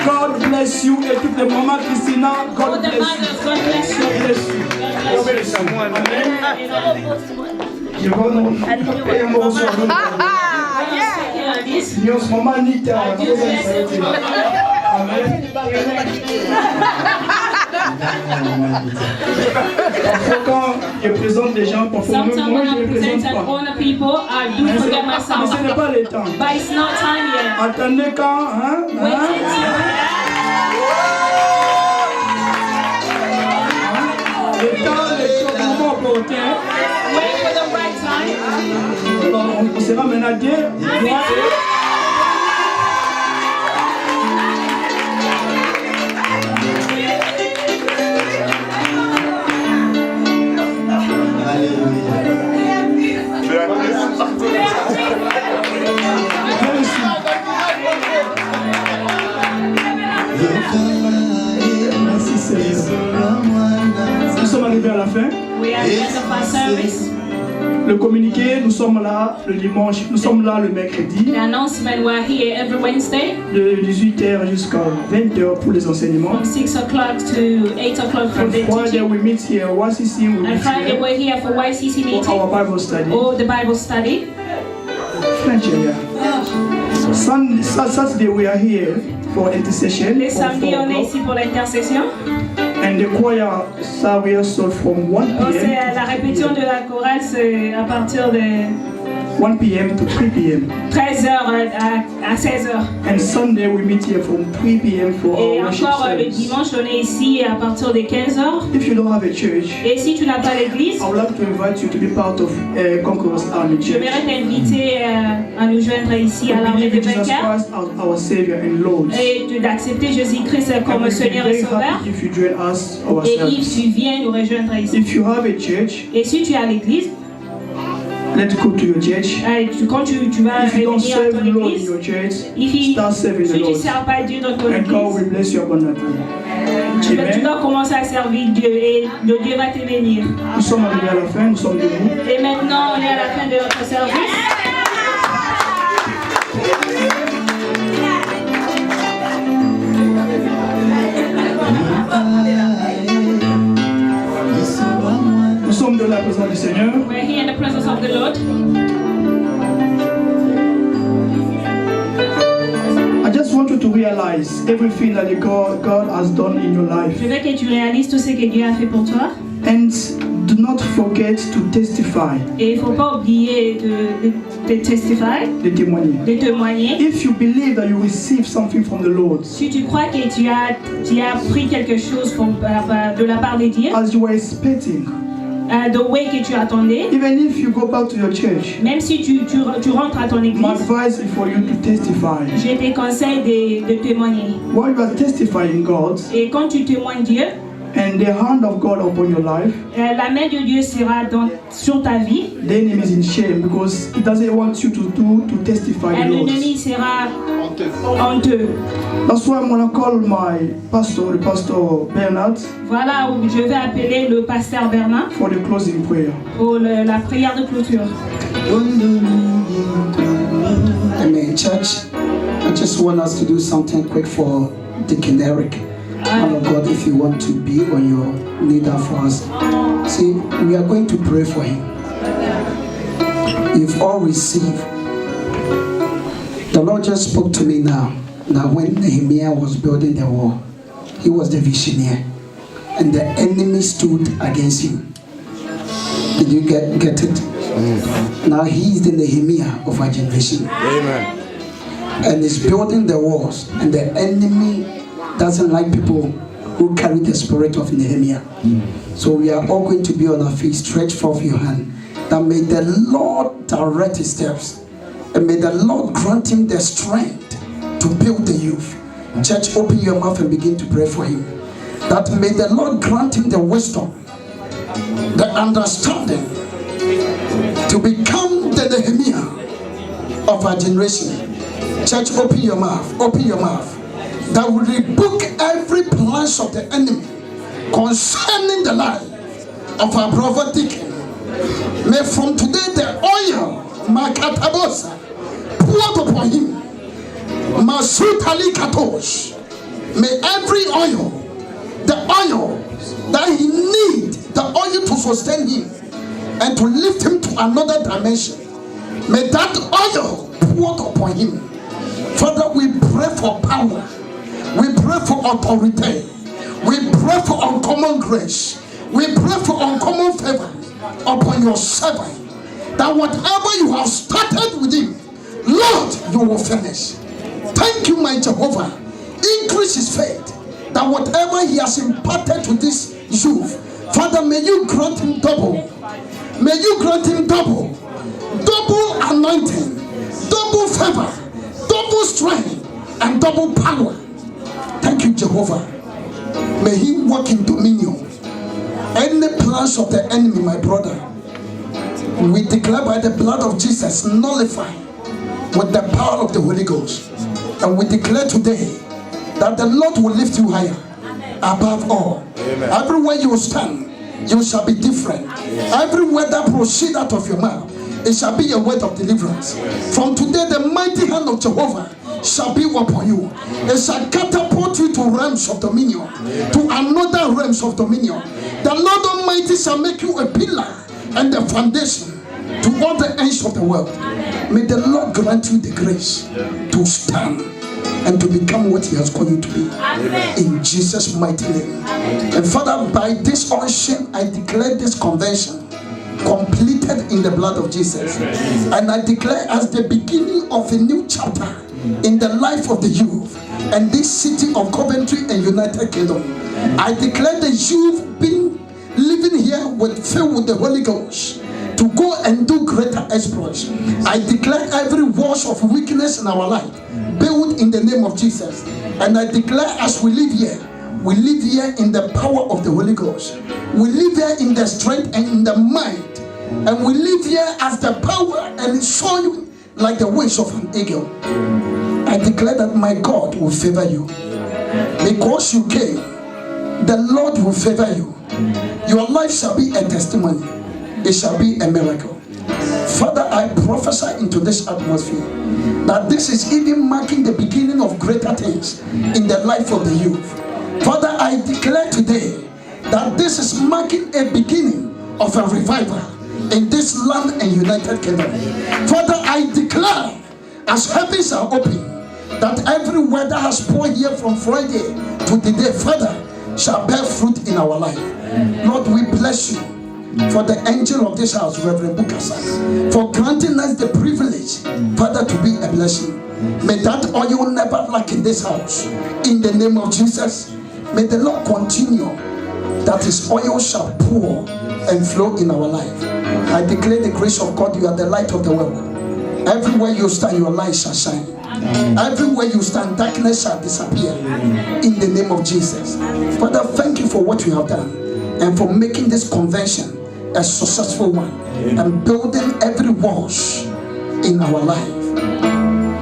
E: God bless you et toutes les mamans Christina,
C: All
E: God
C: the
E: bless you.
C: mothers, God bless you.
E: God bless you. God bless you. Amen. Je vois nos et on va recevoir.
C: Yes.
E: Dios, Maman Anita,
C: Dieu bless you.
E: Parfois quand je présente des gens, parfois même
C: Sometimes
E: moi
C: when
E: je
C: I
E: ne les
C: present
E: présente
C: and
E: pas.
C: honor people, I do
E: Mais
C: forget
E: ce
C: myself.
E: n'est pas le temps.
C: But it's not time yet.
E: Attendez quand, hein?
C: Wait
E: hein? Le temps, le moment opportun.
C: Wait for the right time.
E: Alors, on sera maintenant Dieu. Merci Seigneur. Nous sommes arrivés à la fin.
C: We are at the end of our service.
E: Le communiqué, nous sommes là le dimanche, nous sommes là le mercredi,
C: The announcement, we're here every Wednesday
E: de 18h jusqu'à 20h pour les enseignements.
C: from 6 o'clock to 8 o'clock for
E: And
C: the
E: Friday
C: teaching.
E: we meet here, YCC we
C: And
E: meet
C: Friday,
E: here
C: we're here for YCC
E: for
C: meeting
E: our Bible study.
C: or the Bible study.
E: Nigeria. Saturday we are here for intercession.
C: Les
E: from
C: samedis,
E: 4
C: on est
E: o'clock.
C: ici pour l'intercession.
E: And the choir service from 1
C: Oh, c'est
E: p.m.
C: la répétition de la chorale, c'est à partir de
E: 1 p.m. to 3 p.m.
C: 13h à 16h.
E: And Sunday we meet here from 3 p.m. for
C: Et
E: our worship
C: encore le
E: service.
C: dimanche, on est ici à partir de 15h.
E: If you don't have a church,
C: Et si tu n'as pas l'église,
E: I would like to invite you to be part of Conquerors Army Church.
C: j'aimerais t'inviter à nous joindre ici à
E: We
C: l'armée
E: believe
C: des
E: in Jesus
C: vainqueurs
E: Christ as our Savior and Lord.
C: et d'accepter Jésus-Christ
E: And
C: comme
E: we'll be
C: Seigneur et
E: very
C: Sauveur.
E: happy if you join us our
C: Et
E: service.
C: Yves, tu viens nous rejoindre ici.
E: If you have a church,
C: Et si tu es à l'église,
E: let's go to your church.
C: quand tu vas
E: If you don't
C: revenir à
E: serve
C: ton
E: the Lord in
C: église,
E: your church,
C: si
E: start serving the
C: tu ne
E: Lord.
C: sers pas Dieu dans ton
E: And God
C: église,
E: will bless you abundantly.
C: tu
E: Amen.
C: dois commencer à servir Dieu et le Dieu va te bénir.
E: Nous sommes arrivés à la fin, nous sommes debout.
C: Et maintenant, on est à la fin de notre service.
E: Nous sommes dans la présence du Seigneur.
C: We're here in the presence of the Lord.
E: I just want you to realize everything that God has done in your life.
C: Je veux que tu réalises tout ce que Dieu a fait pour toi.
E: And do not forget to testify,
C: Et il ne faut pas oublier de testify,
E: de témoigner.
C: de témoigner.
E: If you believe that you receive something from the Lord,
C: Si tu crois que tu as pris quelque chose de la part de Dieu,
E: as you were expecting,
C: the way que tu attendais,
E: even if you go back to your church,
C: même si tu rentres à ton
E: my
C: église,
E: advice is for you to testify.
C: je te conseille de témoigner.
E: While you are testifying God
C: Et quand tu témoignes Dieu,
E: and the hand of God upon your life,
C: la main de Dieu sera sur ta vie.
E: the enemy is in shame because he doesn't want you to testify
C: Et
E: the Lord.
C: l'ennemi sera honteux.
E: That's why I'm gonna call my pastor, the pastor Bernard,
C: Voilà où je vais appeler le pasteur Bernard
E: for the closing prayer.
C: pour la prière de clôture.
H: Amen. Church, I just want us to do something quick for Deacon Eric. Man of God, if you want to be on your leader for us. See, we are going to pray for him. You've all received. The Lord just spoke to me now. Now, when Nehemiah was building the wall, he was the visionary, and the enemy stood against him. Did you get it? Now he is the Nehemiah of our generation.
F: Amen.
H: And is building the walls, and the enemy doesn't like people who carry the spirit of Nehemiah. So we are all going to be on our feet. Stretch forth your hand. That may the Lord direct his steps, and may the Lord grant him the strength to build the youth. Church, open your mouth and begin to pray for him. That may the Lord grant him the wisdom, the understanding to become the Nehemiah of our generation. Church, open your mouth. Open your mouth. That will rebuke every plans of the enemy concerning the life of our brother Deacon. May from today the oil, Makatabosa, poured upon him. Masut Ali Katosh. May every oil, the oil that he needs, the oil to sustain him and to lift him to another dimension, may that oil poured upon him. Father, we pray for power. We pray for authority. We pray for uncommon grace. We pray for uncommon favor upon your servant. That whatever you have started with him, Lord, you will finish. Thank you, my Jehovah. Increase his faith. That whatever he has imparted to this youth, Father, may you grant him double. May you grant him double. Double anointing, double favor, double strength, and double power. Thank you, Jehovah. May he walk in dominion. Any plans of the enemy, my brother, we declare by the blood of Jesus, nullify with the power of the Holy Ghost. And we declare today that the Lord will lift you higher above all. Amen. Everywhere you stand, you shall be different. Every word that proceeds out of your mouth, it shall be a word of deliverance. From today, the mighty hand of Jehovah shall be upon you. It shall catapult you to realms of dominion, to another realms of dominion. The Lord Almighty shall make you a pillar and the foundation to all the ends of the world. May the Lord grant you the grace to stand and to become what he has called you to be. Amen. In Jesus' mighty name. And Father, by this unction, I declare this convention completed in the blood of Jesus. Amen. And I declare as the beginning of a new chapter in the life of the youth and this city of Coventry and United Kingdom. I declare the youth being living here filled with the Holy Ghost to go and do greater exploits. I declare every walls of weakness in our life built in the name of Jesus. And I declare as we live here in the power of the Holy Ghost. We live here in the strength and in the mind. And we live here as the power and soaring like the wings of an eagle. I declare that my God will favor you. Because you came, the Lord will favor you. Your life shall be a testimony. It shall be a miracle. Father, I prophesy into this atmosphere that this is even marking the beginning of greater things in the life of the youth. Father, I declare today that this is marking a beginning of a revival in this land and United Kingdom. Father, I declare as heavens are open that every word that has poured here from Friday to today, Father, shall bear fruit in our life. Lord, we bless you for the angel of this house, Reverend Bukasa, for granting us the privilege, Father, to be a blessing. May that oil never lack in this house. In the name of Jesus, may the Lord continue that his oil shall pour and flow in our life. I declare the grace of God, you are the light of the world. Everywhere you stand, your light shall shine. Everywhere you stand, darkness shall disappear. In the name of Jesus. Father, thank you for what you have done and for making this convention a successful one and building every walls in our life.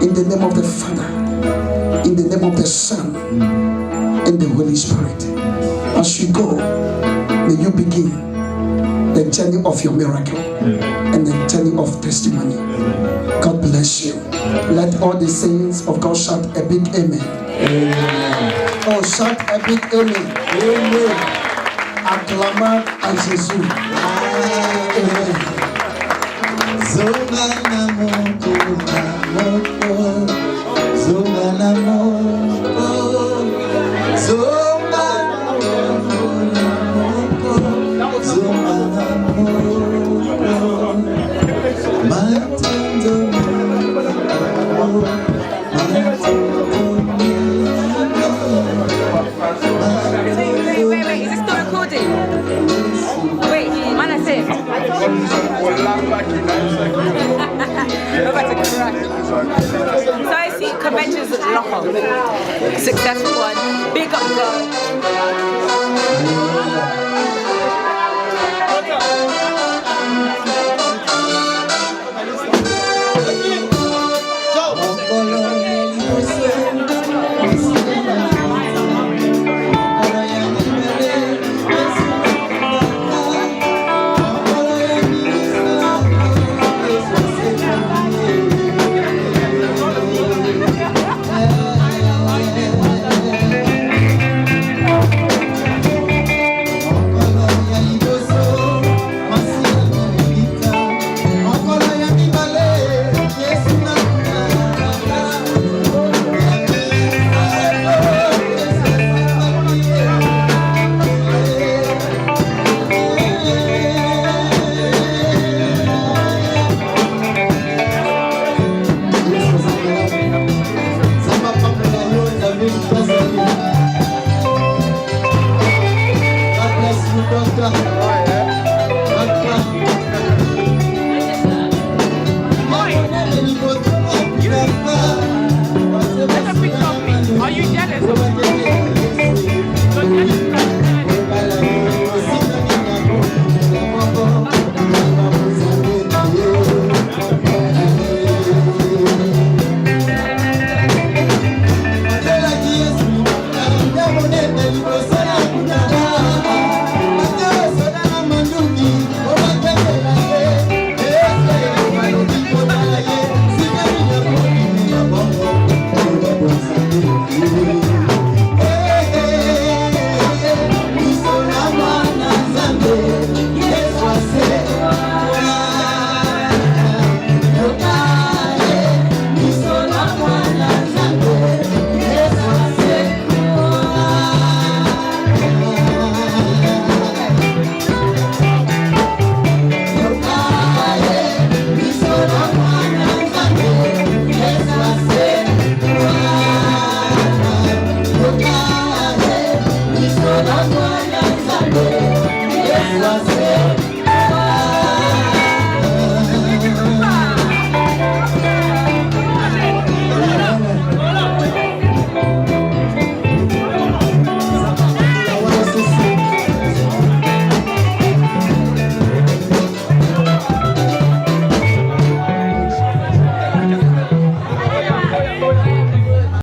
H: In the name of the Father, in the name of the Son, and the Holy Spirit. As you go, may you begin the journey of your miracle and the journey of testimony. God bless you. Let all the saints of God shout a big amen. Amen. Oh, shout a big amen. Amen. Acclamar à Jésus. Amen.
I: Wait, is this still recording? Wait, man, I said. So I see conventions at Loco. Successful one. Big up, girl.